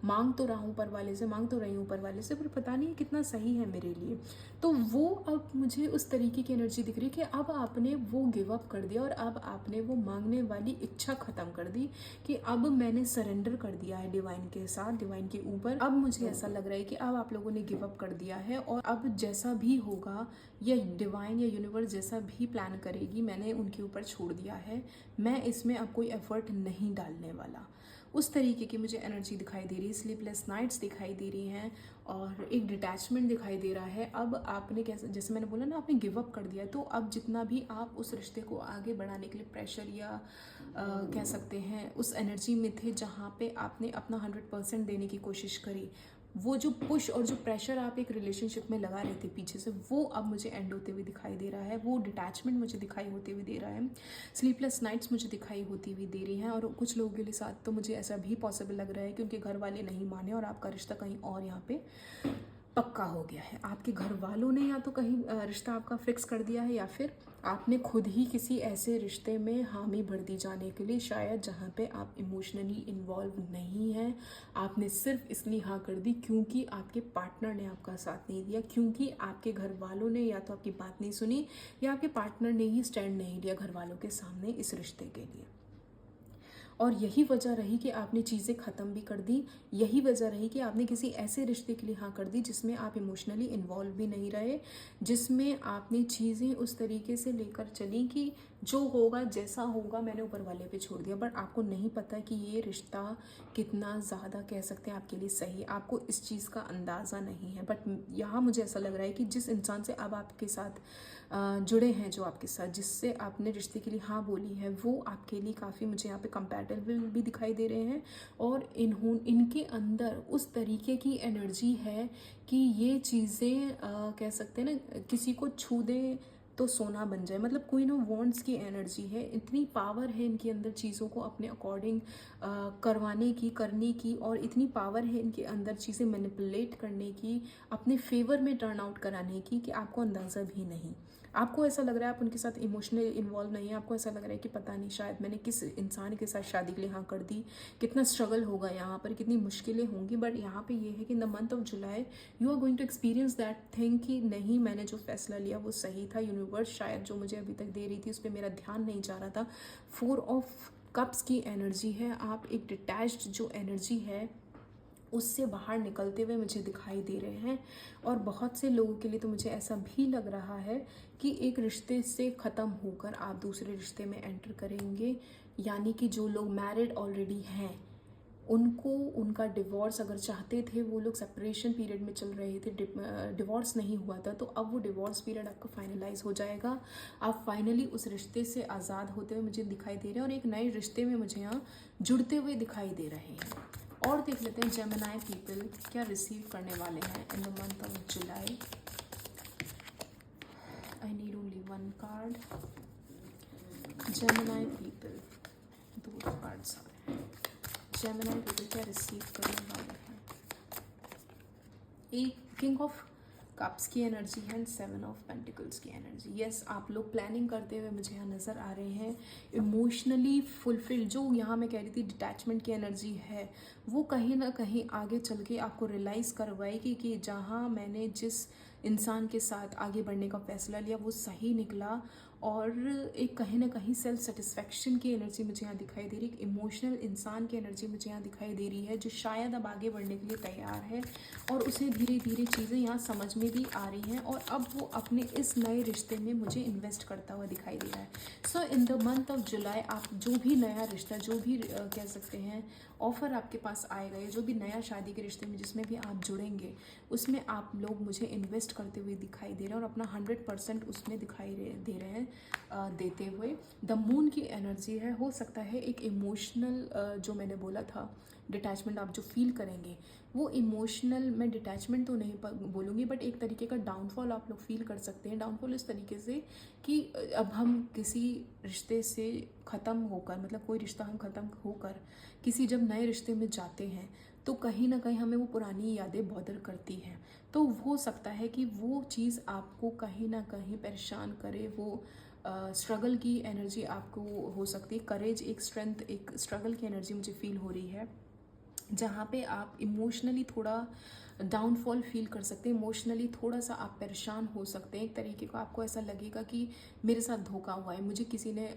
मांग तो रहा हूँ ऊपर वाले से, मांग तो रही हूँ ऊपर वाले से, पर पता नहीं कितना सही है मेरे लिए। तो वो अब मुझे उस तरीके की एनर्जी दिख रही है कि अब आपने वो गिव अप कर दिया, और अब आपने वो मांगने वाली इच्छा ख़त्म कर दी कि अब मैंने सरेंडर कर दिया है डिवाइन के साथ, डिवाइन के ऊपर। अब मुझे ऐसा लग रहा है कि अब आप लोगों ने गिव अप कर दिया है, और अब जैसा भी होगा, या डिवाइन या यूनिवर्स जैसा भी प्लान करेगी, मैंने उनके ऊपर छोड़ दिया है। मैं इसमें अब कोई एफर्ट नहीं डालने वाला। उस तरीके की मुझे एनर्जी दिखाई दे रही है, स्लीपलेस नाइट्स दिखाई दे रही हैं, और एक डिटैचमेंट दिखाई दे रहा है। अब आपने कैसे, जैसे मैंने बोला ना, आपने गिव अप कर दिया है, तो अब जितना भी आप उस रिश्ते को आगे बढ़ाने के लिए प्रेशर या कह सकते हैं उस एनर्जी में थे जहाँ पे आपने अपना 100% देने की कोशिश करी, वो जो पुश और जो प्रेशर आप एक रिलेशनशिप में लगा रहे थे पीछे से, वो अब मुझे एंड होते हुए दिखाई दे रहा है। वो डिटैचमेंट मुझे दिखाई होते हुए दे रहा है, स्लीपलेस नाइट्स मुझे दिखाई होती हुई दे रही हैं। और कुछ लोगों के साथ तो मुझे ऐसा भी पॉसिबल लग रहा है कि उनके घर वाले नहीं माने और आपका रिश्ता कहीं और यहाँ पे पक्का हो गया है। आपके घर वालों ने या तो कहीं रिश्ता आपका फिक्स कर दिया है, या फिर आपने खुद ही किसी ऐसे रिश्ते में हामी भर दी जाने के लिए, शायद जहाँ पे आप इमोशनली इन्वॉल्व नहीं हैं। आपने सिर्फ इसलिए हाँ कर दी क्योंकि आपके पार्टनर ने आपका साथ नहीं दिया, क्योंकि आपके घर वालों ने या तो आपकी बात नहीं सुनी, या आपके पार्टनर ने ही स्टैंड नहीं लिया घर वालों के सामने इस रिश्ते के लिए। और यही वजह रही कि आपने चीज़ें ख़त्म भी कर दी, यही वजह रही कि आपने किसी ऐसे रिश्ते के लिए हाँ कर दी जिसमें आप इमोशनली इन्वॉल्व भी नहीं रहे, जिसमें आपने चीज़ें उस तरीके से लेकर चली कि जो होगा जैसा होगा मैंने ऊपर वाले पे छोड़ दिया। बट आपको नहीं पता कि ये रिश्ता कितना ज़्यादा कह सकते हैं आपके लिए सही, आपको इस चीज़ का अंदाज़ा नहीं है। बट यहाँ मुझे ऐसा लग रहा है कि जिस इंसान से अब आपके साथ जुड़े हैं, जो आपके साथ जिससे आपने रिश्ते के लिए हाँ बोली है, वो आपके लिए काफ़ी मुझे यहाँ पे कंपैटिबल भी दिखाई दे रहे हैं। और इनके अंदर उस तरीके की एनर्जी है कि ये चीज़ें कह सकते हैं ना, किसी को छू दे तो सोना बन जाए, मतलब क्वीन ऑफ वॉन्ड्स की एनर्जी है। इतनी पावर है इनके अंदर चीज़ों को अपने अकॉर्डिंग करवाने की, करने की, और इतनी पावर है इनके अंदर चीज़ें मैनिपुलेट करने की, अपने फेवर में टर्न आउट कराने की, कि आपको अंदाज़ा भी नहीं। आपको ऐसा लग रहा है आप उनके साथ इमोशनली इन्वॉल्व नहीं है, आपको ऐसा लग रहा है कि पता नहीं शायद मैंने किस इंसान के साथ शादी के लिए हाँ कर दी, कितना स्ट्रगल होगा यहाँ पर, कितनी मुश्किलें होंगी। बट यहाँ पे ये है कि in the month of July you are going to experience that thing कि नहीं, मैंने जो फैसला लिया वो सही था। यूनिवर्स शायद जो मुझे अभी तक दे रही थी उस पर मेरा ध्यान नहीं जा रहा था। 4 ऑफ कप्स की एनर्जी है, आप एक डिटैच्ड जो एनर्जी है उससे बाहर निकलते हुए मुझे दिखाई दे रहे हैं। और बहुत से लोगों के लिए तो मुझे ऐसा भी लग रहा है कि एक रिश्ते से ख़त्म होकर आप दूसरे रिश्ते में एंटर करेंगे, यानी कि जो लोग मैरिड ऑलरेडी हैं उनको उनका डिवोर्स अगर चाहते थे, वो लोग सेपरेशन पीरियड में चल रहे थे, डिवोर्स नहीं हुआ था, तो अब वो डिवोर्स पीरियड आपका फाइनलाइज हो जाएगा। आप फाइनली उस रिश्ते से आज़ाद होते हुए मुझे दिखाई दे रहे हैं और एक नए रिश्ते में मुझे यहाँ जुड़ते हुए दिखाई दे रहे हैं। और देख लेते हैं जेमिनी पीपल क्या रिसीव करने वाले हैं in the month of July. I need only one card. Gemini people, दो कार्ड्स आ रहे हैं। जेमिनी पीपल क्या रिसीव करने वाले हैं। एक किंग ऑफ कप्स की एनर्जी है, 7 ऑफ पेंटिकल्स की एनर्जी। यस, आप लोग प्लानिंग करते हुए मुझे यहाँ नज़र आ रहे हैं, इमोशनली फुलफिल्ड। जो यहाँ मैं कह रही थी डिटैचमेंट की एनर्जी है, वो कहीं ना कहीं आगे चल के आपको रियलाइज़ करवाएगी कि जहाँ मैंने जिस इंसान के साथ आगे बढ़ने का फैसला लिया वो सही निकला। और एक कहीं ना कहीं सेल्फ सेटिस्फेक्शन की एनर्जी मुझे यहाँ दिखाई दे रही है, एक इमोशनल इंसान की एनर्जी मुझे यहाँ दिखाई दे रही है, जो शायद अब आगे बढ़ने के लिए तैयार है और उसे धीरे धीरे चीज़ें यहाँ समझ में भी आ रही हैं और अब वो अपने इस नए रिश्ते में मुझे इन्वेस्ट करता हुआ दिखाई दे रहा है। So in the month of July आप जो भी नया रिश्ता, जो भी कह सकते हैं ऑफ़र आपके पास आएगा, या जो भी नया शादी के रिश्ते में जिसमें भी आप जुड़ेंगे, उसमें आप लोग मुझे इन्वेस्ट करते हुए दिखाई दे रहे हैं और अपना 100% उसमें दिखाई दे रहे हैं देते हुए। द मून की एनर्जी है, हो सकता है एक इमोशनल जो मैंने बोला था डिटैचमेंट आप जो फील करेंगे, वो इमोशनल, मैं डिटैचमेंट तो नहीं बोलूँगी, बट एक तरीके का डाउनफॉल आप लोग फील कर सकते हैं। डाउनफॉल इस तरीके से कि अब हम किसी रिश्ते से ख़त्म होकर, मतलब कोई रिश्ता हम ख़त्म होकर किसी जब नए रिश्ते में जाते हैं तो कहीं ना कहीं हमें वो पुरानी यादें बॉदर करती हैं। तो हो सकता है कि वो चीज़ आपको कहीं ना कहीं परेशान करे, वो स्ट्रगल की एनर्जी आपको हो सकती है। करेज, एक स्ट्रेंथ, एक स्ट्रगल की एनर्जी मुझे फील हो रही है, जहाँ पे आप इमोशनली थोड़ा डाउनफॉल फील कर सकते हैं, इमोशनली थोड़ा सा आप परेशान हो सकते हैं। एक तरीके का आपको ऐसा लगेगा कि मेरे साथ धोखा हुआ है, मुझे किसी ने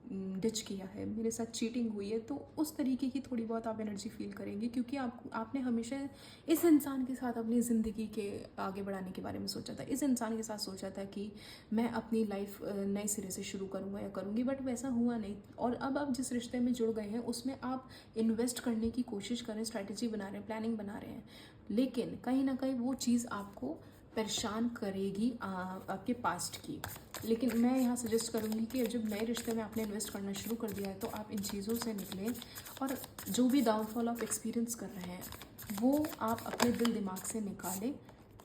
डिच किया है, मेरे साथ चीटिंग हुई है। तो उस तरीके की थोड़ी बहुत आप एनर्जी फील करेंगे, क्योंकि आपने हमेशा इस इंसान के साथ अपनी ज़िंदगी के आगे बढ़ाने के बारे में सोचा था, इस इंसान के साथ सोचा था कि मैं अपनी लाइफ नए सिरे से शुरू करूँगा या करूँगी, बट वैसा हुआ नहीं। और अब आप जिस रिश्ते में जुड़ गए हैं उसमें आप इन्वेस्ट करने की कोशिश कर रहे हैं, स्ट्रैटेजी बना रहे हैं, प्लानिंग बना रहे हैं, लेकिन कहीं ना कहीं वो चीज़ आपको परेशान करेगी आपके पास्ट की। लेकिन मैं यहाँ सजेस्ट करूँगी कि जब नए रिश्ते में आपने इन्वेस्ट करना शुरू कर दिया है तो आप इन चीज़ों से निकलें और जो भी डाउनफॉल आप एक्सपीरियंस कर रहे हैं वो आप अपने दिल दिमाग से निकालें।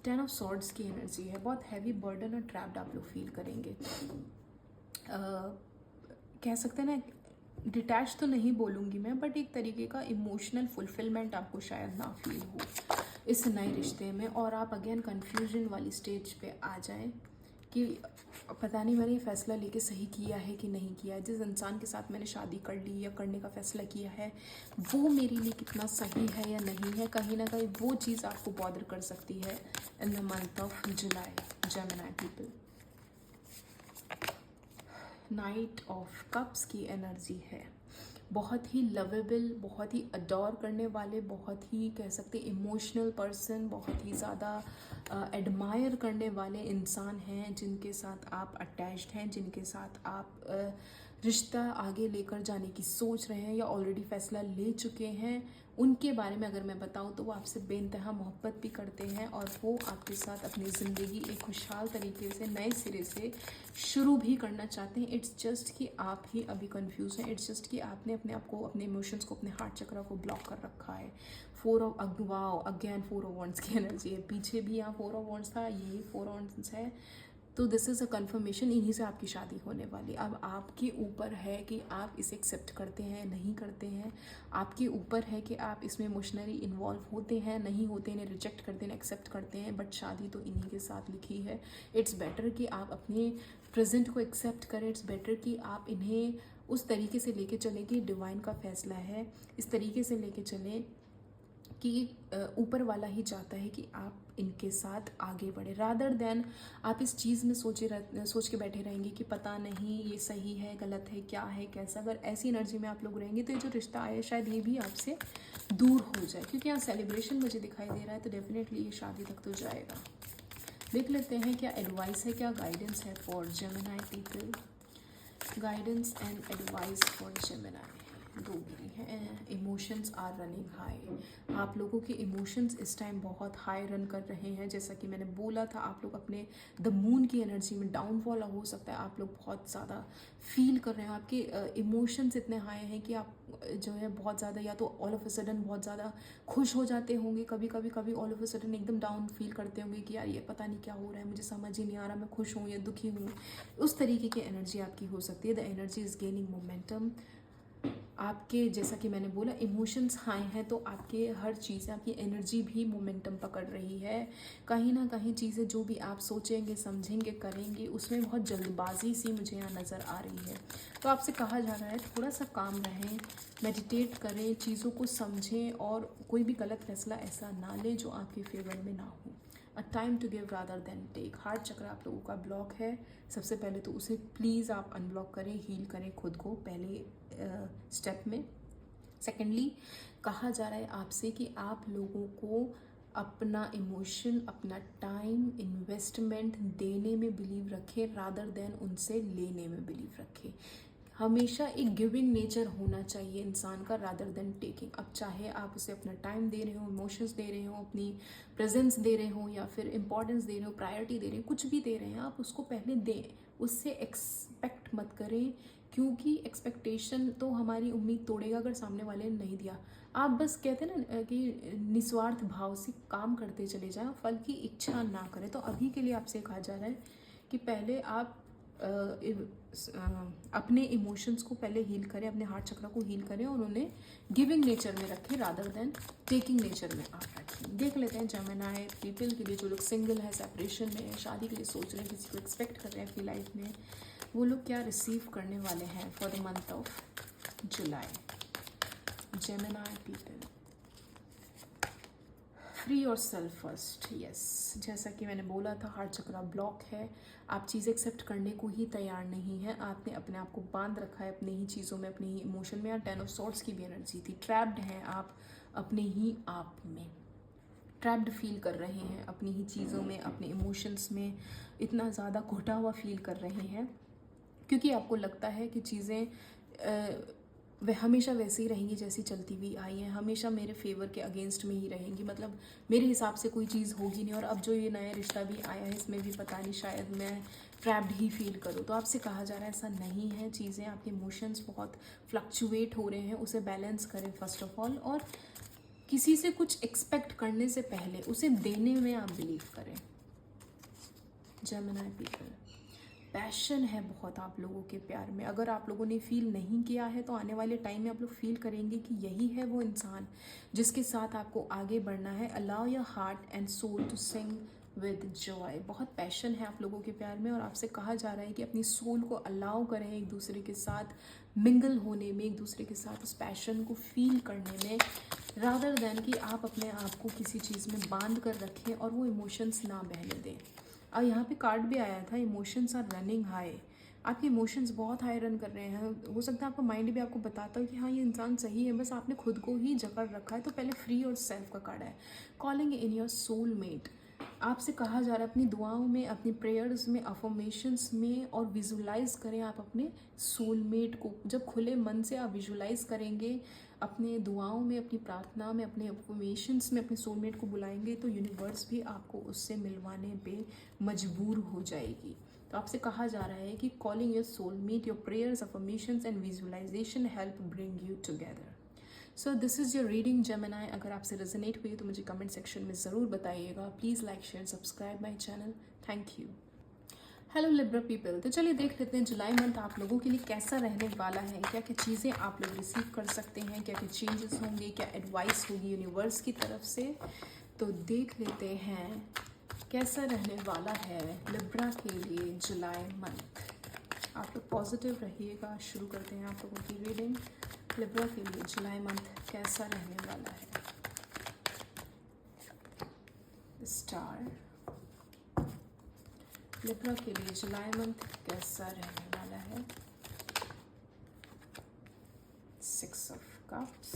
10 ऑफ सॉर्ड्स की एनर्जी है, बहुत हैवी बर्डन और ट्रैप्ड आप लोग फील करेंगे। कह सकते हैं ना, डिटैच तो नहीं बोलूँगी मैं, बट एक तरीके का इमोशनल फुलफिलमेंट आपको शायद ना फील हो इस नए रिश्ते में, और आप अगेन कन्फ्यूजन वाली स्टेज पे आ जाएं कि पता नहीं मैंने ये फ़ैसला लेके सही किया है कि नहीं किया है, जिस इंसान के साथ मैंने शादी कर ली या करने का फ़ैसला किया है वो मेरे लिए कितना सही है या नहीं है। कहीं ना कहीं वो चीज़ आपको बॉदर कर सकती है इन the month of July, Gemini people. Night of cups की एनर्जी है, बहुत ही लवेबल, बहुत ही अडोर करने वाले, बहुत ही कह सकते इमोशनल पर्सन, बहुत ही ज़्यादा एडमायर करने वाले इंसान हैं जिनके साथ आप अटैच्ड हैं, जिनके साथ आप रिश्ता आगे लेकर जाने की सोच रहे हैं या ऑलरेडी फ़ैसला ले चुके हैं। उनके बारे में अगर मैं बताऊं तो वो आपसे बेइंतहा मोहब्बत भी करते हैं और वो आपके साथ अपनी ज़िंदगी एक खुशहाल तरीके से नए सिरे से शुरू भी करना चाहते हैं। इट्स जस्ट कि आप ही अभी कंफ्यूज हैं, इट्स जस्ट कि आपने अपने आप को, अपने इमोशंस को, अपने हार्ट चक्र को ब्लॉक कर रखा है। 4 ऑफ अगेन 4 ऑफ वॉन्ड्स की एनर्जी है, पीछे भी यहाँ 4 ऑफ वॉन्ड्स था, ये 4 वॉन्ड्स है। तो दिस इज़ अ कन्फर्मेशन, इन्हीं से आपकी शादी होने वाली। अब आपके ऊपर है कि आप इसे एक्सेप्ट करते हैं नहीं करते हैं, आपके ऊपर है कि आप इसमें इमोशनली इन्वॉल्व होते हैं नहीं होते, इन्हें रिजेक्ट करते हैं एक्सेप्ट करते हैं, बट शादी तो इन्हीं के साथ लिखी है। इट्स बेटर कि आप अपने प्रेजेंट को एक्सेप्ट करें, इट्स बेटर कि आप इन्हें उस तरीके से लेके चलें कि डिवाइन का फैसला है, इस तरीके से लेके चलें कि ऊपर वाला ही चाहता है कि आप इनके साथ आगे बढ़े, रादर देन आप इस चीज़ में सोच के बैठे रहेंगे कि पता नहीं ये सही है गलत है क्या है कैसा। अगर ऐसी एनर्जी में आप लोग रहेंगे तो ये जो रिश्ता आया शायद ये भी आपसे दूर हो जाए, क्योंकि यहाँ सेलिब्रेशन मुझे दिखाई दे रहा है, तो डेफिनेटली ये शादी तक तो जाएगा। देख लेते हैं क्या एडवाइस है, क्या गाइडेंस है for Gemini people, guidance and advice for Gemini. दो गिरी हैं। Emotions are running high. आप लोगों के इमोशंस इस टाइम बहुत हाई रन कर रहे हैं। जैसा कि मैंने बोला था, आप लोग अपने द मून की एनर्जी में डाउनफॉल हो सकता है। आप लोग बहुत ज़्यादा फील कर रहे हैं, आपके इमोशंस इतने हाई हैं कि आप जो है बहुत ज़्यादा या तो ऑल ऑफ अ सडन बहुत ज़्यादा खुश हो जाते होंगे, कभी ऑल ऑफ अ सडन एकदम डाउन फील करते होंगे कि यार ये पता नहीं क्या हो रहा है, मुझे समझ ही नहीं आ रहा, मैं खुश हूँ या दुखी हूँ। उस तरीके की एनर्जी आपकी हो सकती है। The energy is gaining momentum. आपके जैसा कि मैंने बोला इमोशंस हाई हैं, तो आपके हर चीज़, आपकी एनर्जी भी मोमेंटम पकड़ रही है। कहीं ना कहीं चीज़ें जो भी आप सोचेंगे, समझेंगे, करेंगे, उसमें बहुत जल्दबाजी सी मुझे यहाँ नज़र आ रही है। तो आपसे कहा जा रहा है थोड़ा सा काम रहें, मेडिटेट करें, चीज़ों को समझें और कोई भी गलत फैसला ऐसा ना लें जो आपके फेवर में ना हो। A time to give rather than take. Heart chakra आप लोगों का ब्लॉक है। सबसे पहले तो उसे प्लीज़ आप अनब्लॉक करें, हील करें खुद को पहले स्टेप में। सेकेंडली कहा जा रहा है आपसे कि आप लोगों को अपना इमोशन, अपना टाइम, इन्वेस्टमेंट देने में बिलीव रखें रादर देन उनसे लेने में बिलीव रखें। हमेशा एक गिविंग नेचर होना चाहिए इंसान का रादर देन टेकिंग। अब चाहे आप उसे अपना टाइम दे रहे हो, इमोशंस दे रहे हो, अपनी प्रेजेंस दे रहे हो या फिर इंपॉर्टेंस दे रहे हो, प्रायोरिटी दे रहे हो, कुछ भी दे रहे हैं, आप उसको पहले दें। उससे एक्सपेक्ट मत करें, क्योंकि एक्सपेक्टेशन तो हमारी उम्मीद तोड़ेगा अगर सामने वाले ने नहीं दिया। आप बस कहते हैं ना कि निस्वार्थ भाव से काम करते चले जाएं, फल की इच्छा ना करें। तो अभी के लिए आपसे कहा जा रहा है कि पहले आप अपने इमोशंस को पहले हील करें, अपने हार्ट चक्र को हील करें और उन्हें गिविंग नेचर में रखें रादर देन टेकिंग नेचर में आप रखें। देख लेते हैं जेमिनी पीपल के लिए, जो लोग सिंगल है, सेपरेशन में है, शादी के लिए सोच रहे हैं, किसी को एक्सपेक्ट कर रहे हैं अपनी लाइफ में, वो लोग क्या रिसीव करने वाले हैं for the month of July. Gemini people, free your self first. Yes, जैसा कि मैंने बोला था, हार्ट चक्र ब्लॉक है। आप चीज़ें एक्सेप्ट करने को ही तैयार नहीं है। आपने अपने आप को बांध रखा है अपनी ही चीज़ों में, अपने ही इमोशन में। या 10 ऑफ सॉर्ड्स की भी एनर्जी थी। ट्रैप्ड हैं आप अपने ही आप में, ट्रैप्ड फील कर रहे हैं अपनी ही चीज़ों में, अपने इमोशंस में इतना ज़्यादा घुटा हुआ फील कर रहे हैं, क्योंकि आपको लगता है कि चीज़ें वह हमेशा वैसे ही रहेंगी जैसी चलती हुई आई हैं, हमेशा मेरे फेवर के अगेंस्ट में ही रहेंगी, मतलब मेरे हिसाब से कोई चीज़ होगी नहीं। और अब जो ये नया रिश्ता भी आया है, इसमें भी पता नहीं, शायद मैं ट्रैप्ड ही फील करूँ। तो आपसे कहा जा रहा है ऐसा नहीं है। चीज़ें, आपके इमोशंस बहुत फ्लक्चुएट हो रहे हैं, उसे बैलेंस करें फर्स्ट ऑफ ऑल। और किसी से कुछ एक्सपेक्ट करने से पहले उसे देने में आप बिलीव करें। जेमिनी पीपल, पैशन है बहुत आप लोगों के प्यार में। अगर आप लोगों ने फील नहीं किया है तो आने वाले टाइम में आप लोग फील करेंगे कि यही है वो इंसान जिसके साथ आपको आगे बढ़ना है। Allow your heart and soul to sing with joy. बहुत पैशन है आप लोगों के प्यार में और आपसे कहा जा रहा है कि अपनी सोल को अलाउ करें एक दूसरे के साथ मिंगल होने में, एक दूसरे के साथ उस पैशन को फील करने में, रादर देन कि आप अपने आप को किसी चीज़ में बांध कर रखें और वो इमोशंस ना बहने दें। और यहाँ पे कार्ड भी आया था, इमोशंस आर रनिंग हाई। आपके इमोशंस बहुत हाई रन कर रहे हैं। हो सकता है आपका माइंड भी आपको बताता हो कि हाँ ये इंसान सही है, बस आपने खुद को ही जकड़ रखा है। तो पहले फ्री और सेल्फ का कार्ड है, कॉलिंग इन योर सोलमेट। आपसे कहा जा रहा है अपनी दुआओं में, अपनी प्रेयर्स में, अफर्मेशंस में और विजुलाइज करें आप अपने सोलमेट को। जब खुले मन से आप विजुलाइज करेंगे अपने दुआओं में, अपनी प्रार्थना में, अपने अफर्मेशंस में अपने सोलमेट को बुलाएंगे, तो यूनिवर्स भी आपको उससे मिलवाने पे मजबूर हो जाएगी। तो आपसे कहा जा रहा है कि calling your soulmate, your prayers, affirmations and visualisation help bring you together. So this is your reading Gemini. अगर आपसे रेजोनेट हुई तो मुझे कमेंट सेक्शन में ज़रूर बताइएगा। Please like, share, subscribe my channel. Thank you. Hello Libra people, तो चलिए देख लेते हैं जुलाई मंथ आप लोगों के लिए कैसा रहने वाला है। क्या क्या चीज़ें आप लोग रिसीव कर सकते हैं, क्या क्या चेंजेस होंगे, क्या एडवाइस होगी यूनिवर्स की तरफ से। तो देख लेते हैं कैसा रहने वाला है लिब्रा के लिए जुलाई मंथ। आप लोग पॉजिटिव रहिएगा। शुरू करते हैं आप लोगों की रीडिंग। लिब्रा के लिए जुलाई मंथ कैसा रहने वाला है। स्टार, लिब्रा के लिए जुलाई मंथ कैसा रहने वाला है। 6 of cups,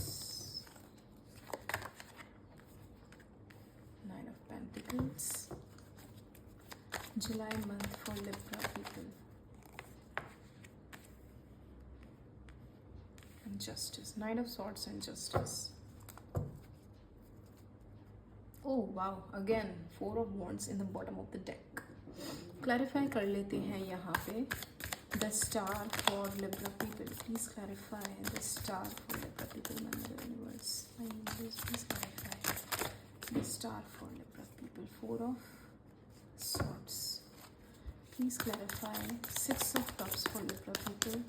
9 of pentacles. July month for Libra people. Justice, Knight of Swords and Justice. Oh wow, again 4 of Wands in the bottom of the deck. Clarify कर लेते हैं यहाँ पे. The Star for Libra people. Please clarify the Star for Libra people. My mother universe. My universe, please clarify the Star for Libra people. 4 of Swords. Please clarify 6 of Cups for Libra people.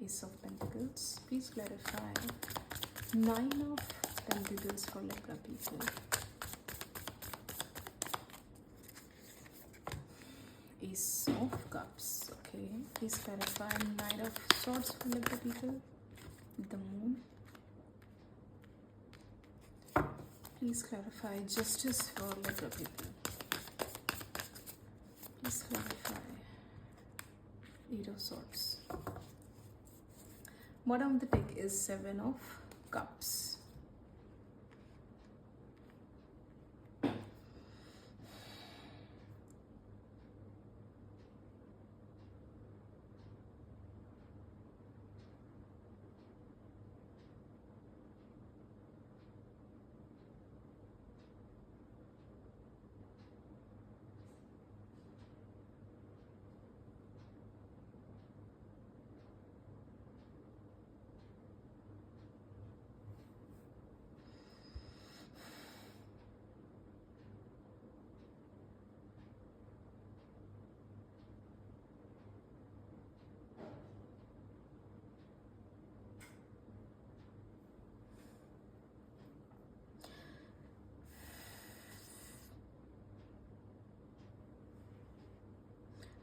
Ace of Pentacles. Please clarify 9 of Pentacles for Libra people. Ace of Cups. Okay. Please clarify 9 of Swords for Libra people. The Moon. Please clarify Justice for Libra people. Please clarify 8 of Swords. Bottom of the deck is 7 of Cups.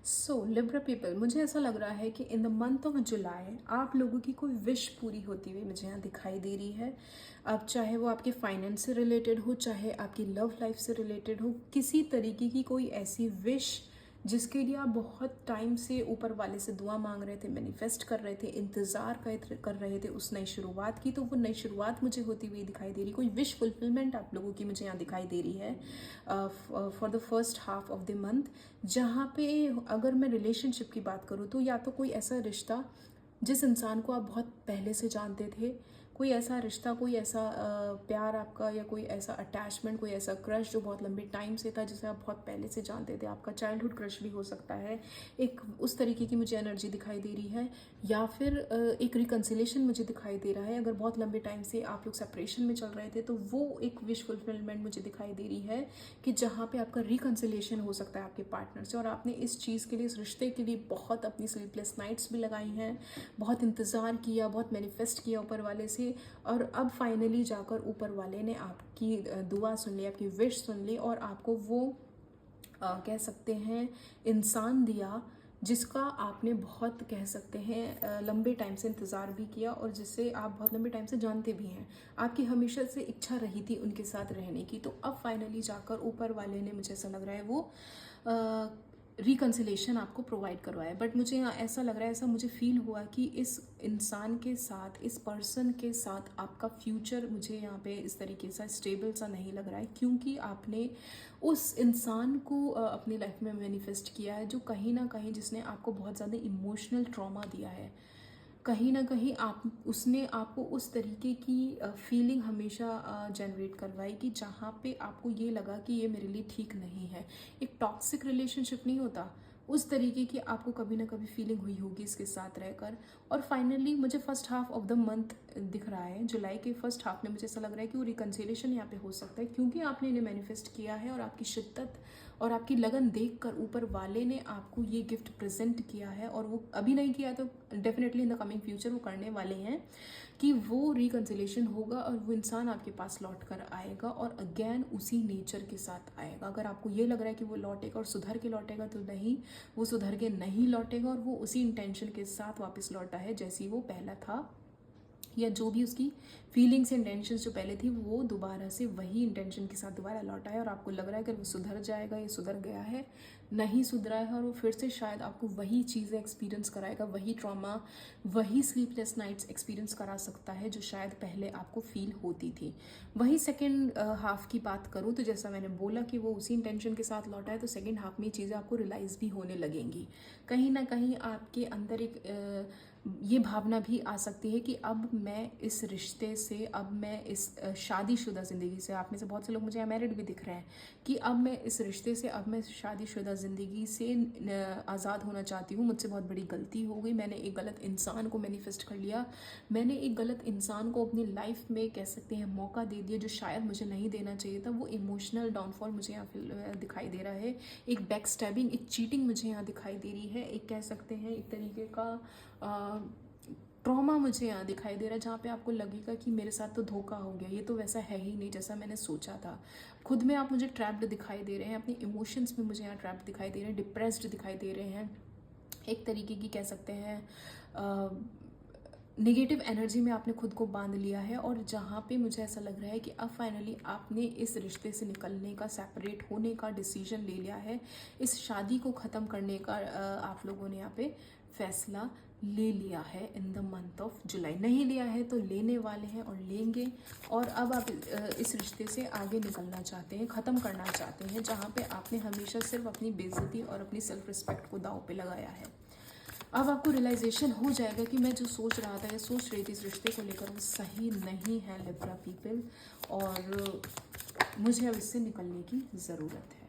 So Libra people, मुझे ऐसा लग रहा है कि in the month of July आप लोगों की कोई विश पूरी होती हुई मुझे यहाँ दिखाई दे रही है. अब चाहे वो आपके फाइनेंस से रिलेटेड हो, चाहे आपकी लव लाइफ से रिलेटेड हो, किसी तरीके की कोई ऐसी विश जिसके लिए आप बहुत टाइम से ऊपर वाले से दुआ मांग रहे थे, मैनिफेस्ट कर रहे थे, इंतज़ार कर रहे थे उस नई शुरुआत की, तो वो नई शुरुआत मुझे होती हुई दिखाई दे रही. कोई विश फुलफिलमेंट आप लोगों की मुझे यहाँ दिखाई दे रही है for the first half of the month. जहाँ पे अगर मैं रिलेशनशिप की बात करूँ तो या तो कोई ऐसा रिश्ता जिस इंसान को आप बहुत पहले से जानते थे, कोई ऐसा रिश्ता, कोई ऐसा प्यार आपका, या कोई ऐसा अटैचमेंट, कोई ऐसा क्रश जो बहुत लंबे टाइम से था, जिसे आप बहुत पहले से जानते थे. आपका चाइल्डहुड क्रश भी हो सकता है. एक उस तरीके की मुझे एनर्जी दिखाई दे रही है. या फिर एक रिकन्सिलेशन मुझे दिखाई दे रहा है. अगर बहुत लंबे टाइम से आप लोग सेपरेशन में चल रहे थे तो वो एक विश फुलफिलमेंट मुझे दिखाई दे रही है कि जहाँ पे आपका रिकन्सिलेशन हो सकता है आपके पार्टनर से, और आपने इस चीज़ के लिए, इस रिश्ते के लिए बहुत अपनी स्लीपलेस नाइट्स भी लगाई हैं, बहुत इंतज़ार किया, बहुत मैनिफेस्ट किया ऊपर वाले से, और अब फाइनली जाकर ऊपर वाले ने आपकी दुआ सुन ली, आपकी विश सुन ली, और आपको वो कह सकते हैं इंसान दिया जिसका आपने बहुत, कह सकते हैं, लंबे टाइम से इंतज़ार भी किया, और जिससे आप बहुत लंबे टाइम से जानते भी हैं. आपकी हमेशा से इच्छा रही थी उनके साथ रहने की. तो अब फाइनली जाकर ऊपर वाले ने, मुझे ऐसा लग रहा है, वो रिकन्सिलेशन आपको प्रोवाइड करवाया. बट मुझे यहाँ ऐसा लग रहा है, ऐसा मुझे फील हुआ कि इस इंसान के साथ, इस पर्सन के साथ आपका फ्यूचर मुझे यहाँ पे इस तरीके से स्टेबल सा नहीं लग रहा है, क्योंकि आपने उस इंसान को अपनी लाइफ में मैनिफेस्ट किया है जो कहीं ना कहीं, जिसने आपको बहुत ज़्यादा इमोशनल ट्रॉमा दिया है. कहीं ना कहीं उसने आपको उस तरीके की फीलिंग हमेशा जनरेट करवाई कि जहाँ पे आपको ये लगा कि ये मेरे लिए ठीक नहीं है. एक टॉक्सिक रिलेशनशिप नहीं होता, उस तरीके की आपको कभी ना कभी फीलिंग हुई होगी इसके साथ रहकर. और फाइनली मुझे first half of the month दिख रहा है, जुलाई के फर्स्ट हाफ में मुझे ऐसा लग रहा है कि वो रिकन्सिलेशन यहाँ पे हो सकता है, क्योंकि आपने इन्हें मैनिफेस्ट किया है, और आपकी शिद्दत और आपकी लगन देखकर ऊपर वाले ने आपको ये गिफ्ट प्रेजेंट किया है. और वो अभी नहीं किया तो definitely in the coming future वो करने वाले हैं कि वो रिकन्सिलेशन होगा, और वो इंसान आपके पास लौट कर आएगा, और अगेन उसी नेचर के साथ आएगा. अगर आपको ये लग रहा है कि वो लौटेगा और सुधर के लौटेगा, तो नहीं, वो सुधर के नहीं लौटेगा, और वो उसी इंटेंशन के साथ वापस लौटा है जैसी वो पहला था, या जो भी उसकी फीलिंग्स इंटेंशंस जो पहले थी, वो दोबारा से वही इंटेंशन के साथ दोबारा लौटा है. और आपको लग रहा है कि वो सुधर जाएगा, ये सुधर गया है, नहीं सुधरा है, और वो फिर से शायद आपको वही चीज़ें एक्सपीरियंस कराएगा, वही ट्रॉमा, वही स्लीपलेस नाइट्स एक्सपीरियंस करा सकता है जो शायद पहले आपको फील होती थी. वही सेकेंड हाफ की बात करूँ तो जैसा मैंने बोला कि वो उसी इंटेंशन के साथ लौटा है, तो सेकेंड हाफ में ये चीज़ें आपको रियलाइज़ भी होने लगेंगी. कहीं ना कहीं आपके अंदर एक ये भावना भी आ सकती है कि अब मैं इस रिश्ते से, अब मैं इस शादीशुदा ज़िंदगी से, आप में से बहुत से लोग मुझे अनमैरिड भी दिख रहे हैं, कि अब मैं इस रिश्ते से, अब मैं शादीशुदा ज़िंदगी से आज़ाद होना चाहती हूँ। मुझसे बहुत बड़ी गलती हो गई, मैंने एक गलत इंसान को मैनिफेस्ट कर लिया, मैंने एक गलत इंसान को अपनी लाइफ में कह सकते हैं मौका दे दिया जो शायद मुझे नहीं देना चाहिए था। वो इमोशनल डाउनफॉल मुझे यहाँ दिखाई दे रहा है, एक बैक स्टैबिंग, एक चीटिंग मुझे यहाँ दिखाई दे रही है, एक कह सकते हैं एक तरीके का ट्रॉमा मुझे यहाँ दिखाई दे रहा है, जहाँ पे आपको लगेगा कि मेरे साथ तो धोखा हो गया, ये तो वैसा है ही नहीं जैसा मैंने सोचा था। खुद में आप मुझे ट्रैप्ड दिखाई दे रहे हैं, अपने इमोशंस में मुझे यहाँ ट्रैप्ड दिखाई दे रहे हैं, डिप्रेस्ड दिखाई दे रहे हैं, एक तरीके की कह सकते हैं नेगेटिव एनर्जी में आपने खुद को बांध लिया है। और जहाँ पे मुझे ऐसा लग रहा है कि अब फाइनली आपने इस रिश्ते से निकलने का, सेपरेट होने का डिसीजन ले लिया है, इस शादी को ख़त्म करने का आप लोगों ने यहाँ पे फैसला ले लिया है इन द मंथ ऑफ जुलाई। नहीं लिया है तो लेने वाले हैं और लेंगे। और अब आप इस रिश्ते से आगे निकलना चाहते हैं, ख़त्म करना चाहते हैं, जहाँ पे आपने हमेशा सिर्फ अपनी बेइज्जती और अपनी सेल्फ रिस्पेक्ट को दांव पे लगाया है। अब आपको रियलाइजेशन हो जाएगा कि मैं जो सोच रहा था या सोच रही थी इस रिश्ते को लेकर, वो सही नहीं है लिब्रा पीपल, और मुझे अब इससे निकलने की ज़रूरत है।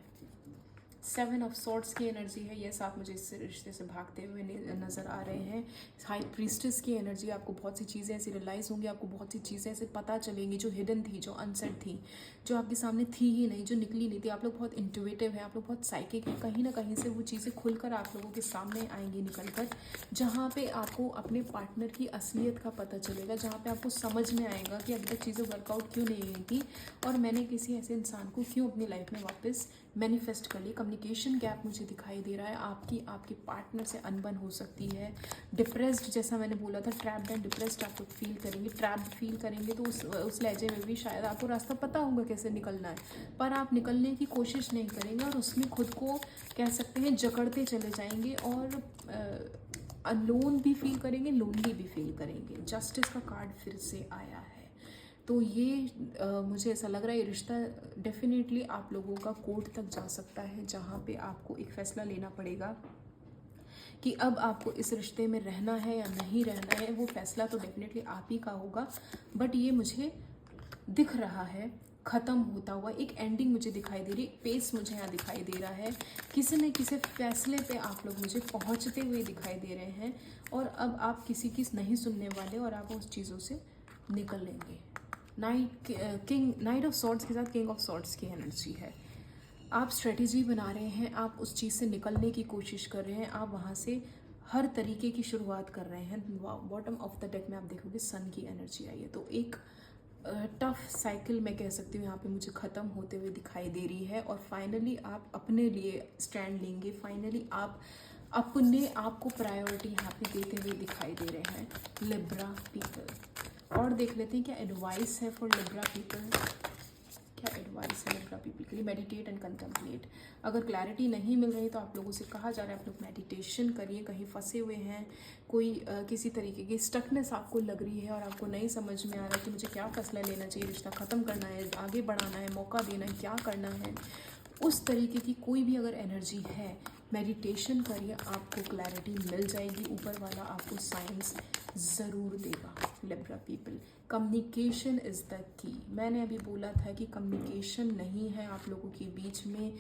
7 ऑफ सॉर्ड्स की एनर्जी है, यस आप मुझे इस रिश्ते से भागते हुए नज़र आ रहे हैं। हाई प्रीस्टेस की एनर्जी, आपको बहुत सी चीज़ें ऐसी रियलाइज़ होंगी, आपको बहुत सी चीज़ें ऐसे पता चलेंगी जो हिडन थी, जो अनसेड थी, जो आपके सामने थी ही नहीं, जो निकली नहीं थी। आप लोग बहुत इंट्यूटिव हैं, आप लोग बहुत साइकिक हैं, कहीं ना कहीं से वो चीज़ें खुलकर आप लोगों के सामने आएंगी निकल कर, जहाँ पे आपको अपने पार्टनर की असलियत का पता चलेगा, जहाँ पे आपको समझ में आएगा कि अभी तक चीज़ें वर्कआउट क्यों नहीं हुई थी और मैंने किसी ऐसे इंसान को क्यों अपनी लाइफ में वापस मैनिफेस्ट कर ली। कम्युनिकेशन गैप मुझे दिखाई दे रहा है, आपके पार्टनर से अनबन हो सकती है। डिप्रेस्ड, जैसा मैंने बोला था, ट्रैप्ड एंड डिप्रेस्ड आप लोग फील करेंगे। ट्रैप्ड फील करेंगे तो उस लहजे में भी शायद आपको रास्ता पता होगा कैसे निकलना है, पर आप निकलने की कोशिश नहीं करेंगे और उसमें खुद को कह सकते हैं जकड़ते चले जाएंगे और अलोन भी फील करेंगे, लोनली भी फील करेंगे। जस्टिस का कार्ड फिर से आया है, तो ये मुझे ऐसा लग रहा है ये रिश्ता डेफिनेटली आप लोगों का कोर्ट तक जा सकता है, जहाँ पे आपको एक फ़ैसला लेना पड़ेगा कि अब आपको इस रिश्ते में रहना है या नहीं रहना है। वो फैसला तो डेफिनेटली आप ही का होगा, बट ये मुझे दिख रहा है ख़त्म होता हुआ, एक एंडिंग मुझे दिखाई दे रही, एक पेस मुझे यहाँ दिखाई दे रहा है। किसी न किसी फैसले पे आप लोग मुझे पहुँचते हुए दिखाई दे रहे हैं और अब आप किसी की नहीं सुनने वाले और आप उस चीज़ों से निकलेंगे। नाइट ऑफ सॉर्ड्स के साथ किंग ऑफ सॉर्ड्स की एनर्जी है। आप स्ट्रेटेजी बना रहे हैं, आप उस चीज़ से निकलने की कोशिश कर रहे हैं, आप वहाँ से हर तरीके की शुरुआत कर रहे हैं। बॉटम ऑफ द डेक में आप देखोगे सन की एनर्जी आई है, तो एक टफ साइकिल मैं कह सकती हूँ यहाँ पे मुझे ख़त्म होते हुए दिखाई दे रही है। और फाइनली आप अपने लिए स्टैंड लेंगे, फाइनली आप अपने आप को प्रायोरिटी यहाँ पे देते हुए दिखाई दे रहे हैं लिब्रा पीपल। और देख लेते हैं क्या एडवाइस है फॉर लिब्रा पीपल, क्या एडवाइस है लिब्रा पीपल के लिए। Meditate and contemplate. अगर क्लैरिटी नहीं मिल रही तो आप लोगों से कहा जा रहा है आप लोग मेडिटेशन करिए। कहीं फंसे हुए हैं, कोई किसी तरीके की स्टकनेस आपको लग रही है और आपको नहीं समझ में आ रहा कि मुझे क्या फैसला लेना चाहिए, रिश्ता ख़त्म करना है, आगे बढ़ाना है, मौका देना है, क्या करना है, उस तरीके की कोई भी अगर एनर्जी है, मेडिटेशन करिए, आपको क्लैरिटी मिल जाएगी। ऊपर वाला आपको साइंस ज़रूर देगा Libra people. Communication is the key. मैंने अभी बोला था कि कम्युनिकेशन नहीं है आप लोगों के बीच में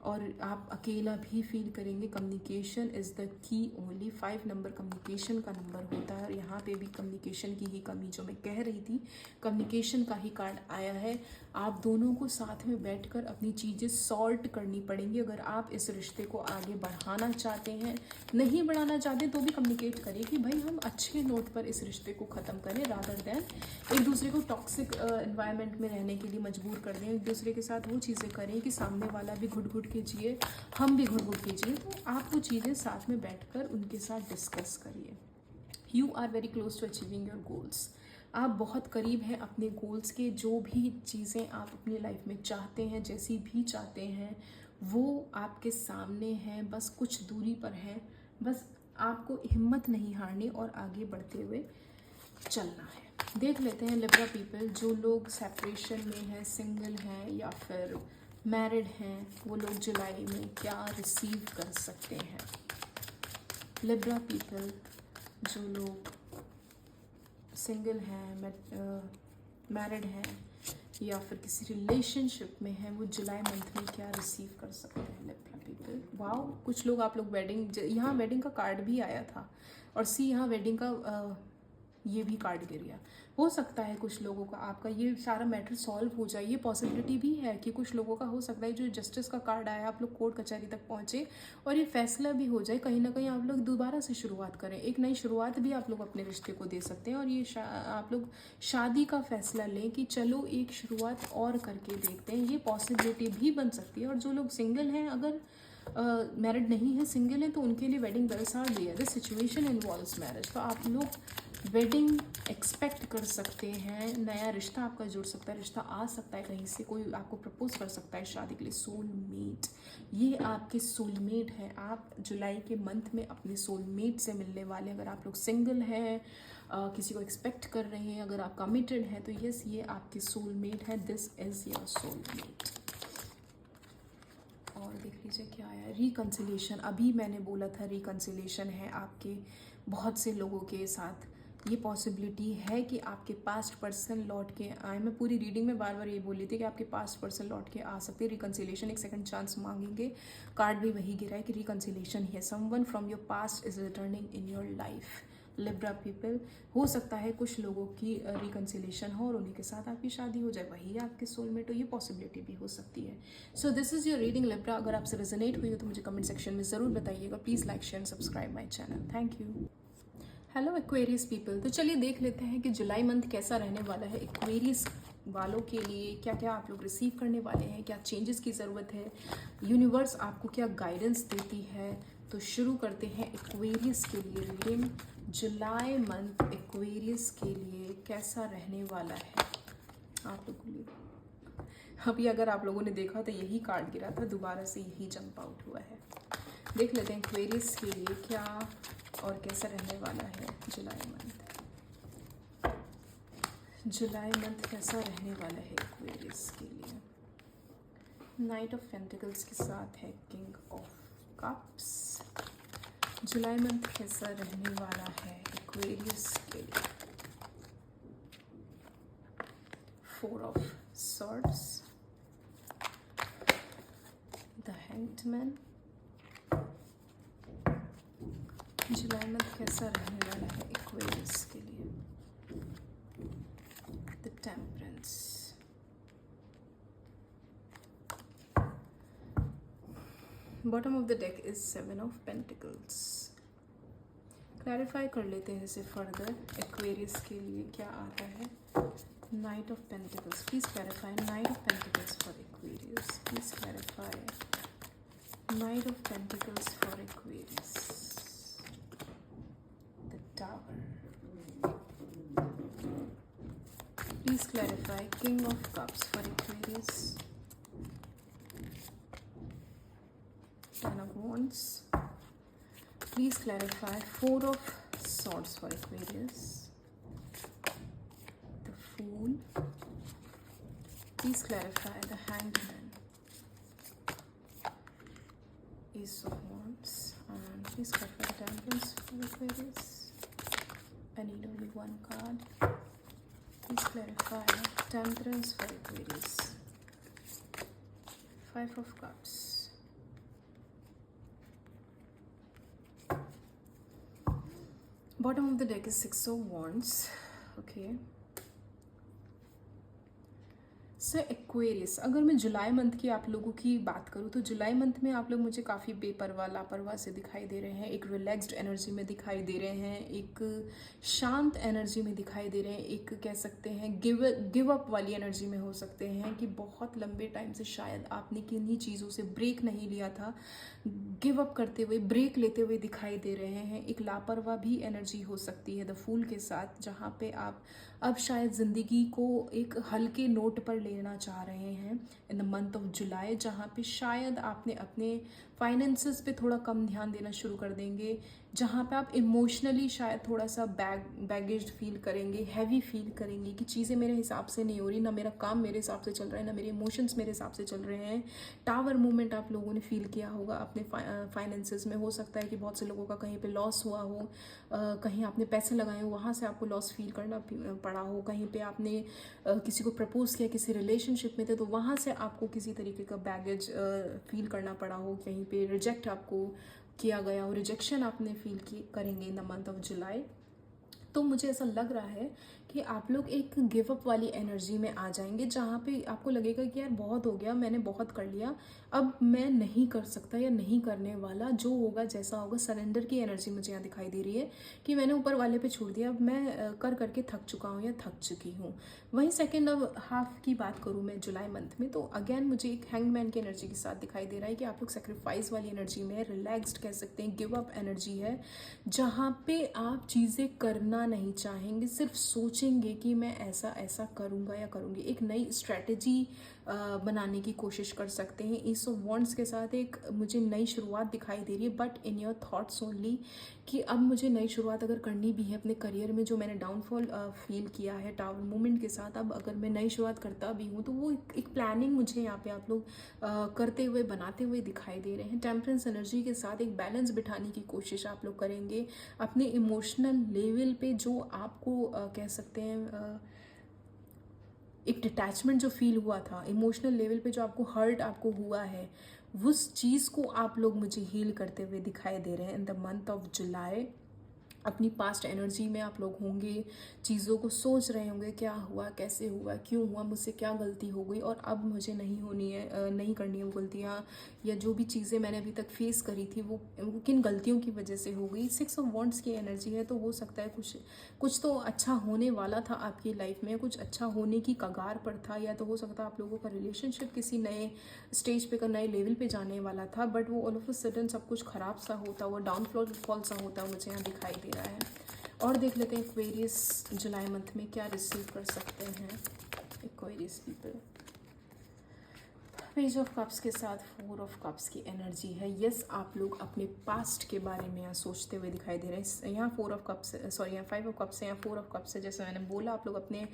और आप अकेला भी फील करेंगे। Communication is the key only. 5 number communication का नंबर होता है और यहाँ पे भी कम्युनिकेशन की ही कमी जो मैं कह रही थी, कम्युनिकेशन का ही कार्ड आया है। आप दोनों को साथ में बैठकर अपनी चीज़ें सॉल्ट करनी पड़ेंगी अगर आप इस रिश्ते को आगे बढ़ाना चाहते हैं। नहीं बढ़ाना चाहते तो भी कम्युनिकेट करिए कि भाई हम अच्छे नोट पर इस रिश्ते को ख़त्म करें, रादर दैन एक दूसरे को टॉक्सिक एनवायरनमेंट में रहने के लिए मजबूर कर दें। एक दूसरे के साथ वो चीज़ें करें कि सामने वाला भी घुट घुट के जिए, हम भी घुट घुट के जिए। तो आप वो चीज़ें साथ में बैठकर उनके साथ डिस्कस करिए। You are very close to achieving your goals. आप बहुत करीब हैं अपने गोल्स के। जो भी चीज़ें आप अपनी लाइफ में चाहते हैं, जैसी भी चाहते हैं, वो आपके सामने हैं, बस कुछ दूरी पर है। बस आपको हिम्मत नहीं हारनी और आगे बढ़ते हुए चलना है। देख लेते हैं लिब्रा पीपल, जो लोग सेपरेशन में हैं, सिंगल हैं या फिर मैरिड हैं, वो लोग जुलाई में क्या रिसीव कर सकते हैं। लिब्रा पीपल, जो लोग सिंगल हैं, मैरिड हैं या फिर किसी रिलेशनशिप में हैं, वो जुलाई मंथ में क्या रिसीव कर सकते हैं लिब्रा पीपल। वाओ, कुछ लोग आप लोग वेडिंग, यहाँ वेडिंग का कार्ड भी आया था और सी यहाँ वेडिंग का ये भी कार्ड गिर गया। हो सकता है कुछ लोगों का आपका ये सारा मैटर सॉल्व हो जाए, ये पॉसिबिलिटी भी है कि कुछ लोगों का हो सकता है जो जस्टिस का कार्ड आया, आप लोग कोर्ट कचहरी तक पहुँचे और ये फैसला भी हो जाए, कहीं ना कहीं आप लोग दोबारा से शुरुआत करें, एक नई शुरुआत भी आप लोग अपने रिश्ते को दे सकते हैं और ये आप लोग शादी का फैसला लें कि चलो एक शुरुआत और करके देखते हैं, ये पॉसिबिलिटी भी बन सकती है। और जो लोग सिंगल हैं, अगर मैरिड नहीं है, सिंगल हैं, तो उनके लिए wedding bells are there, this situation involves marriage. तो आप लोग वेडिंग एक्सपेक्ट कर सकते हैं, नया रिश्ता आपका जुड़ सकता है, रिश्ता आ सकता है, कहीं से कोई आपको प्रपोज कर सकता है शादी के लिए। सोलमेट, ये आपके सोलमेट है, आप जुलाई के मंथ में अपने सोलमेट से मिलने वाले। अगर आप लोग सिंगल हैं, किसी को एक्सपेक्ट कर रहे हैं, अगर आप कमिटेड हैं, तो यस, ये आपके सोलमेट है, दिस इज़ योर सोलमेट। और देख लीजिए क्या आया, रिकन्सिलेशन। अभी मैंने बोला था रिकन्सिलेशन है आपके बहुत से लोगों के साथ। ये पॉसिबिलिटी है कि आपके पास्ट पर्सन लौट के आए। मैं पूरी रीडिंग में बार बार ये बोली थी कि आपके पास्ट पर्सन लौट के आ सकते हैं, रिकन्सिलेशन, एक सेकंड चांस मांगेंगे। कार्ड भी वही गिरा है कि रिकन्सिलेशन है, someone from your past is returning in your life. Libra people, हो सकता है कुछ लोगों की रिकन्सिलेशन हो और उन्हीं के साथ आपकी शादी हो जाए, वही आपके सोलमेट हो, ये पॉसिबिलिटी भी हो सकती है। सो this is your reading Libra. अगर आपसे रेजोनेट हुई हो तो मुझे कमेंट सेक्शन में ज़रूर बताइएगा। Please like share subscribe my channel. Thank you. Hello Aquarius people, तो चलिए देख लेते हैं कि जुलाई मंथ कैसा रहने वाला है एक्वेरियस वालों के लिए। क्या क्या आप लोग रिसीव करने वाले हैं, क्या चेंजेस की ज़रूरत है, यूनिवर्स आपको क्या गाइडेंस देती है। तो शुरू करते हैं एक्वेरियस के लिए रीडिंग। जुलाई मंथ एक्वेरियस के लिए कैसा रहने वाला है आप लोगों के लिए। अभी अगर आप लोगों ने देखा तो यही कार्ड गिरा था, दोबारा से यही जंप आउट हुआ है। देख लेते हैं एक्वेरियस के लिए क्या और कैसा रहने वाला है जुलाई मंथ। जुलाई मंथ कैसा रहने वाला है एक्वेरियस के लिए। नाइट ऑफ पेंटिकल्स के साथ है king of cups. July month कैसा रहने वाला है एक्वेरियस के लिए। Four of swords, the hanged man. July month कैसा रहने वाला है एक्वेरियस के लिए। The temperance. Bottom of the deck is seven of pentacles. Clarify कर लेते हैं इसे फर्दर। एक्वेरियस के लिए क्या आता है। Night of pentacles, please clarify night of pentacles for Aquarius. Please clarify night of pentacles for Aquarius. Tower. Please clarify King of Cups for Aquarius. Ten of Wands. Please clarify Four of Swords for Aquarius. The Fool. Please clarify the Hanged Man. Ace of Wands. And please clarify the Temperance for Aquarius. I need only one card. Please clarify Temperance for Aquarius. Five of Cups. Bottom of the deck is Six of Wands. Okay. Sir Aquarius, अगर मैं जुलाई month की आप लोगों की बात करूँ तो जुलाई month में आप लोग मुझे काफ़ी बेपरवाह लापरवाह से दिखाई दे रहे हैं, एक रिलैक्स्ड एनर्जी में दिखाई दे रहे हैं, एक शांत एनर्जी में दिखाई दे रहे हैं, एक कह सकते हैं गिव अप वाली एनर्जी में हो सकते हैं कि बहुत लंबे टाइम से शायद आपने किन्हीं चीज़ों से ब्रेक नहीं लिया था, गिव अप करते हुए ब्रेक लेते हुए दिखाई दे रहे हैं। एक लापरवाह भी एनर्जी हो सकती है द फूल के साथ, जहाँ पे आप अब शायद ज़िंदगी को एक हल्के नोट पर लेना चाह रहे हैं इन द मंथ ऑफ जुलाई, जहाँ पे शायद आपने अपने फाइनेंसेस पे थोड़ा कम ध्यान देना शुरू कर देंगे, जहाँ पे आप इमोशनली शायद थोड़ा सा बैगेज फील करेंगे, हैवी फील करेंगे कि चीज़ें मेरे हिसाब से नहीं हो रही, ना मेरा काम मेरे हिसाब से चल रहा है, ना मेरे इमोशंस मेरे हिसाब से चल रहे हैं। टावर मूवमेंट आप लोगों ने फील किया होगा अपने फाइनेंसेस में। हो सकता है कि बहुत से लोगों का कहीं पे लॉस हुआ हो, कहीं आपने पैसे लगाए हो, वहाँ से आपको लॉस फील करना पड़ा हो, कहीं पे आपने किसी को प्रपोज किया, किसी रिलेशनशिप में थे तो वहाँ से आपको किसी तरीके का बैगेज फील करना पड़ा हो, कहीं पे रिजेक्ट आपको किया गया हो, रिजेक्शन आपने फील की करेंगे इन द मंथ ऑफ जुलाई। तो मुझे ऐसा लग रहा है कि आप लोग एक गिव अप वाली एनर्जी में आ जाएंगे, जहाँ पे आपको लगेगा कि यार बहुत हो गया, मैंने बहुत कर लिया, अब मैं नहीं कर सकता या नहीं करने वाला, जो होगा जैसा होगा। सरेंडर की एनर्जी मुझे यहाँ दिखाई दे रही है कि मैंने ऊपर वाले पे छोड़ दिया, अब मैं कर करके थक चुका हूँ या थक चुकी हूँ। वहीं सेकेंड अब हाफ की बात करूँ मैं जुलाई मंथ में, तो अगेन मुझे एक हैंगमैन की एनर्जी के साथ दिखाई दे रहा है कि आप लोग सेक्रीफाइस वाली एनर्जी में, रिलैक्स्ड कह सकते हैं, गिव अप एनर्जी है, जहाँ पे आप चीज़ें करना नहीं चाहेंगे, सिर्फ सोचेंगे कि मैं ऐसा ऐसा करूँगा या करूँगी। एक नई स्ट्रैटेजी बनाने की कोशिश कर सकते हैं। ईस ऑफ वॉन्ड्स के साथ एक मुझे नई शुरुआत दिखाई दे रही है, but in your thoughts only, कि अब मुझे नई शुरुआत अगर करनी भी है अपने करियर में, जो मैंने डाउनफॉल फील किया है टावर मूवमेंट के साथ, अब अगर मैं नई शुरुआत करता भी हूँ तो वो एक प्लानिंग मुझे यहाँ पे आप लोग करते हुए, बनाते हुए दिखाई दे रहे हैं। टेम्परेंस एनर्जी के साथ एक बैलेंस बिठाने की कोशिश आप लोग करेंगे अपने इमोशनल लेवल पे, जो आपको कह सकते हैं एक डिटैचमेंट जो फील हुआ था इमोशनल लेवल पे, जो आपको हर्ट आपको हुआ है, उस चीज़ को आप लोग मुझे हील करते हुए दिखाई दे रहे हैं इन द मंथ ऑफ जुलाई। अपनी पास्ट एनर्जी में आप लोग होंगे, चीज़ों को सोच रहे होंगे, क्या हुआ, कैसे हुआ, क्यों हुआ, मुझसे क्या गलती हो गई और अब मुझे नहीं होनी है, नहीं करनी है वो गलतियाँ, या जो भी चीज़ें मैंने अभी तक फेस करी थी वो किन गलतियों की वजह से हो गई। 6 ऑफ वॉन्ड्स की एनर्जी है, तो हो सकता है कुछ तो अच्छा होने वाला था आपकी लाइफ में, कुछ अच्छा होने की कगार पर था, या तो हो सकता है आप लोगों का रिलेशनशिप किसी नए स्टेज पे, नए लेवल पे जाने वाला था, बट वो ऑल ऑफ अ सडन सब कुछ ख़राब सा होता हुआ, डाउनफॉल सा होता मुझे यहाँ दिखाई दे रहा है। और देख लेते हैं एक्वेरियस जुलाई मंथ में क्या रिसीव कर सकते हैं Aquarius people. Page of cups के साथ 4 ऑफ कप्स की एनर्जी है। यस, आप लोग अपने पास्ट के बारे में यहाँ सोचते हुए दिखाई दे रहे हैं। यहाँ 4 ऑफ कप्स, सॉरी यहाँ 5 ऑफ कप्स है, यहाँ 4 ऑफ कप्स है। जैसे मैंने बोला, आप लोग अपने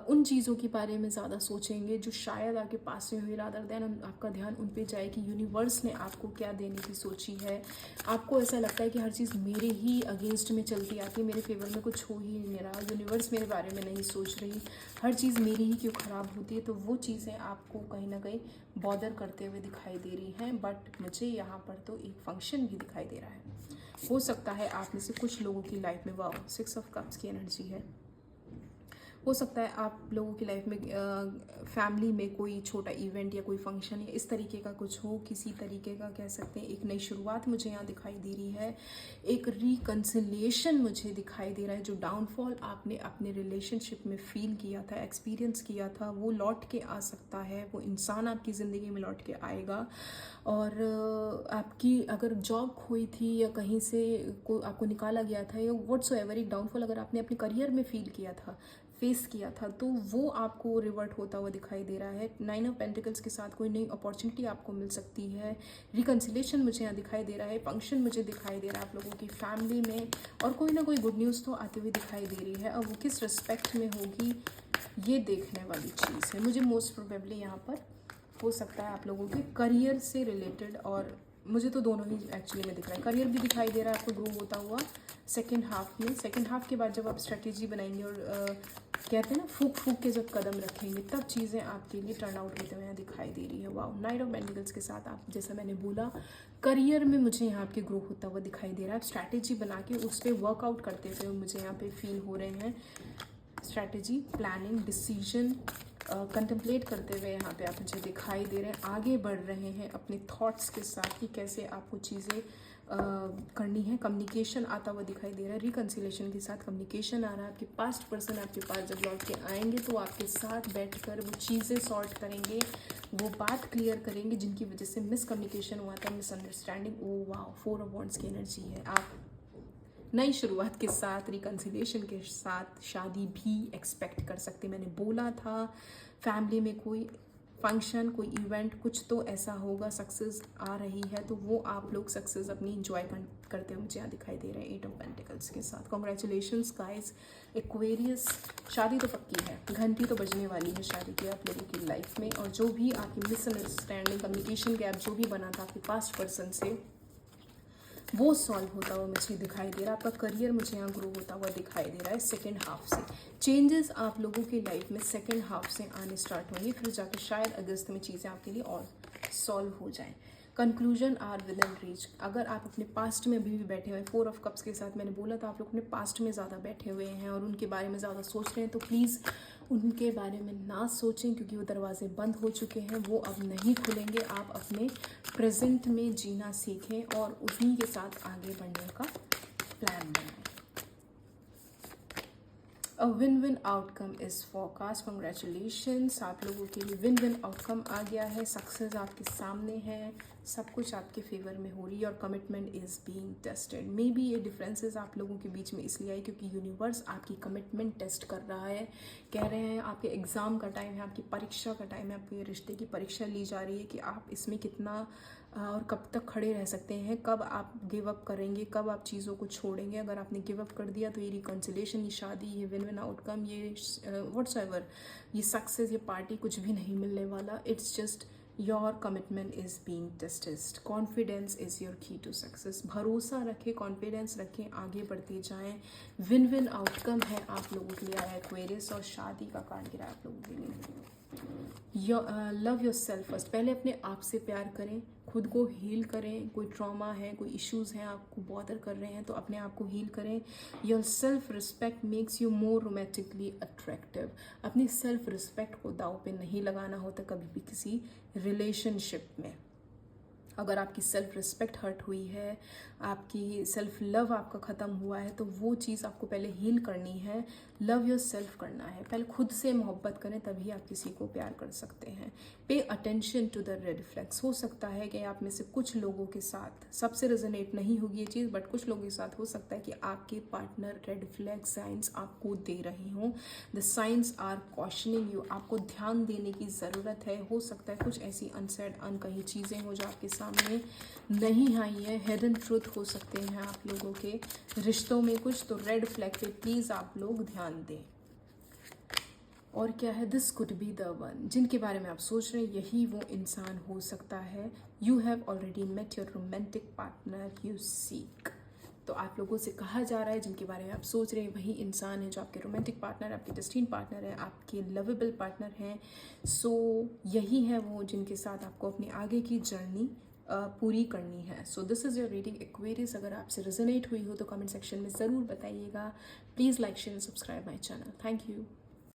उन चीज़ों के बारे में ज़्यादा सोचेंगे जो शायद आपके पास में हुई, रादर देन आपका ध्यान उन पे जाए कि यूनिवर्स ने आपको क्या देने की सोची है। आपको ऐसा लगता है कि हर चीज़ मेरे ही अगेंस्ट में चलती आती है, मेरे फेवर में कुछ हो ही नहीं रहा, यूनिवर्स मेरे बारे में नहीं सोच रही, हर चीज़ मेरी ही क्यों ख़राब होती है। तो वो चीज़ें आपको कहीं ना कहीं बॉदर करते हुए दिखाई दे रही हैं। बट मुझे यहाँ पर तो एक फंक्शन भी दिखाई दे रहा है। हो सकता है आप में से कुछ लोगों की लाइफ में, वाह 6 ऑफ कप्स की एनर्जी है, हो सकता है आप लोगों की लाइफ में फैमिली में कोई छोटा इवेंट या कोई फंक्शन या इस तरीके का कुछ हो, किसी तरीके का कह सकते हैं एक नई शुरुआत मुझे यहाँ दिखाई दे रही है। एक रिकन्सिलिएशन मुझे दिखाई दे रहा है। जो डाउनफॉल आपने अपने रिलेशनशिप में फील किया था, एक्सपीरियंस किया था, वो लौट के आ सकता है, वो इंसान आपकी ज़िंदगी में लौट के आएगा। और आपकी अगर जॉब खोई थी या कहीं से आपको निकाला गया था, या व्हाट्सो एवर, एक डाउनफॉल अगर आपने अपने करियर में फील किया था, फेस किया था, तो वो आपको रिवर्ट होता हुआ दिखाई दे रहा है। 9 ऑफ पेंटिकल्स के साथ कोई नई अपॉर्चुनिटी आपको मिल सकती है। रिकन्सिलेशन मुझे यहाँ दिखाई दे रहा है। फंक्शन मुझे दिखाई दे रहा है आप लोगों की फैमिली में, और कोई ना कोई गुड न्यूज़ तो आते हुए दिखाई दे रही है। अब वो किस रिस्पेक्ट में होगी, ये देखने वाली चीज़ है। मुझे मोस्ट प्रोबेबली यहाँ पर हो सकता है आप लोगों के करियर से रिलेटेड, और मुझे तो दोनों ही एक्चुअली में दिख रहा है। करियर भी दिखाई दे रहा है आपको ग्रो होता हुआ सेकेंड हाफ में। सेकेंड हाफ के बाद जब आप स्ट्रेटेजी बनाएंगे और कहते हैं ना फूक फूक के जब कदम रखेंगे, तब चीज़ें आपके लिए टर्न आउट होते हुए यहाँ दिखाई दे रही है। वाओ, 9 ऑफ पेंटिकल्स के साथ आप, जैसा मैंने बोला, करियर में मुझे यहाँ आपके ग्रो होता हुआ दिखाई दे रहा है। आप स्ट्रैटेजी बना के उस पर वर्कआउट करते हुए मुझे यहाँ पे फील हो रहे हैं। स्ट्रैटेजी, प्लानिंग, डिसीजन कंटेम्पलेट करते हुए यहाँ पे आप मुझे दिखाई दे रहे हैं। आगे बढ़ रहे हैं अपने थॉट्स के साथ कि कैसे आपको चीज़ें करनी है। कम्युनिकेशन आता हुआ दिखाई दे रहा है। रिकन्सिलेशन के साथ कम्युनिकेशन आ रहा है। आपके पास्ट पर्सन आपके पास जब लौट के आएंगे तो आपके साथ बैठकर वो चीज़ें सॉर्ट करेंगे, वो बात क्लियर करेंगे जिनकी वजह से मिसकम्युनिकेशन हुआ था, मिसअंडरस्टैंडिंग। ओ वाह, 4 ऑफ वॉन्ड्स की एनर्जी है। आप नई शुरुआत के साथ, रिकन्सिलेशन के साथ शादी भी एक्सपेक्ट कर सकते। मैंने बोला था फैमिली में कोई फंक्शन, कोई इवेंट, कुछ तो ऐसा होगा, सक्सेस आ रही है, तो वो आप लोग सक्सेस अपनी इंजॉय करते हुए मुझे यहाँ दिखाई दे रहे हैं 8 ऑफ पेंटिकल्स के साथ। Congratulations guys. एक्वेरियस, शादी तो पक्की है, घंटी तो बजने वाली है शादी की आप लोगों की लाइफ में। और जो भी आपकी मिसअंडरस्टैंडिंग, कम्युनिकेशन गैप जो भी बना था आपके पास्ट पर्सन से, वो सॉल्व होता हुआ मुझे दिखाई दे रहा है। आपका करियर मुझे यहाँ ग्रो होता हुआ दिखाई दे रहा है सेकेंड हाफ से। चेंजेस आप लोगों की लाइफ में सेकेंड हाफ से आने स्टार्ट होंगे, फिर जाके शायद अगस्त में चीज़ें आपके लिए और सॉल्व हो जाएं। Conclusion are within reach. अगर आप अपने पास्ट में अभी भी बैठे हुए हैं, 4 ऑफ कप्स के साथ मैंने बोला था आप लोग अपने पास्ट में ज़्यादा बैठे हुए हैं और उनके बारे में ज़्यादा सोच रहे हैं, तो प्लीज़ उनके बारे में ना सोचें, क्योंकि वो दरवाजे बंद हो चुके हैं, वो अब नहीं खुलेंगे। आप अपने प्रेजेंट में जीना सीखें और उन्हीं के साथ आगे बढ़ने का प्लान बनाएं। A win win outcome is forecast. Congratulations, आप लोगों के लिए विन विन आउटकम आ गया है, सक्सेस आपके सामने है, सब कुछ आपके फेवर में हो रही है और commitment is being tested. May be ये डिफरेंसेस आप लोगों के बीच में इसलिए आई क्योंकि यूनिवर्स आपकी कमिटमेंट टेस्ट कर रहा है। कह रहे हैं आपके एग्ज़ाम का टाइम है, आपकी परीक्षा का टाइम है, आपके रिश्ते की परीक्षा ली जा रही है कि आप इसमें कितना और कब तक खड़े रह सकते हैं, कब आप गिव अप करेंगे, कब आप चीज़ों को छोड़ेंगे। अगर आपने गिव अप कर दिया तो ये रिकन्सिलेशन, ये शादी, ये विन विन आउटकम, ये व्हाट्सएवर, ये सक्सेस, ये पार्टी कुछ भी नहीं मिलने वाला। It's just your commitment is being tested. Confidence is your की टू सक्सेस। भरोसा रखें, कॉन्फिडेंस रखें, आगे बढ़ते जाएं। विन विन आउटकम है आप लोगों के लिए आया एक्वेरियस और शादी का कार्ड गिरा आप लोगों के लिए। Love your self first. पहले अपने आप से प्यार करें, खुद को हील करें। कोई ट्रॉमा है, कोई इश्यूज़ हैं आपको बॉदर कर रहे हैं, तो अपने आप को हील करें। Your self respect makes you more romantically attractive. अपनी सेल्फ रिस्पेक्ट को दाव पे नहीं लगाना होता कभी भी किसी रिलेशनशिप में। अगर आपकी सेल्फ रिस्पेक्ट हर्ट हुई है, आपकी सेल्फ लव आपका ख़त्म हुआ है, तो वो चीज़ आपको पहले हील करनी है। लव योर सेल्फ करना है, पहले खुद से मोहब्बत करें, तभी आप किसी को प्यार कर सकते हैं। Pay attention to the red flags. हो सकता है कि आप में से कुछ लोगों के साथ, सबसे रेजोनेट नहीं होगी ये चीज़, बट कुछ लोगों के साथ हो सकता है कि आपके पार्टनर रेड फ्लैग साइंस आपको दे रहे हों। The signs are cautioning you. आपको ध्यान देने की ज़रूरत है। हो सकता है कुछ ऐसी अनसेड, अनकही चीज़ें हो जो आपके सामने नहीं आई है। हिडन ट्रुथ हो सकते हैं आप लोगों के रिश्तों में कुछ, तो रेड फ्लैग पे प्लीज़ आप लोग ध्यान दें। और क्या है, this could be the one. जिनके बारे में आप सोच रहे हैं यही वो इंसान हो सकता है। You have already met your romantic partner you seek. तो आप लोगों से कहा जा रहा है जिनके बारे में आप सोच रहे हैं वही इंसान है जो आपके रोमांटिक पार्टनर, आपके डेस्टिनी पार्टनर है, आपके लवेबल पार्टनर हैं। सो यही है वो जिनके साथ आपको अपनी आगे की जर्नी पूरी करनी है। सो this is your reading Aquarius. अगर आपसे रेजोनेट हुई हो तो कमेंट सेक्शन में ज़रूर बताइएगा। Please like, share, subscribe my channel. Thank you.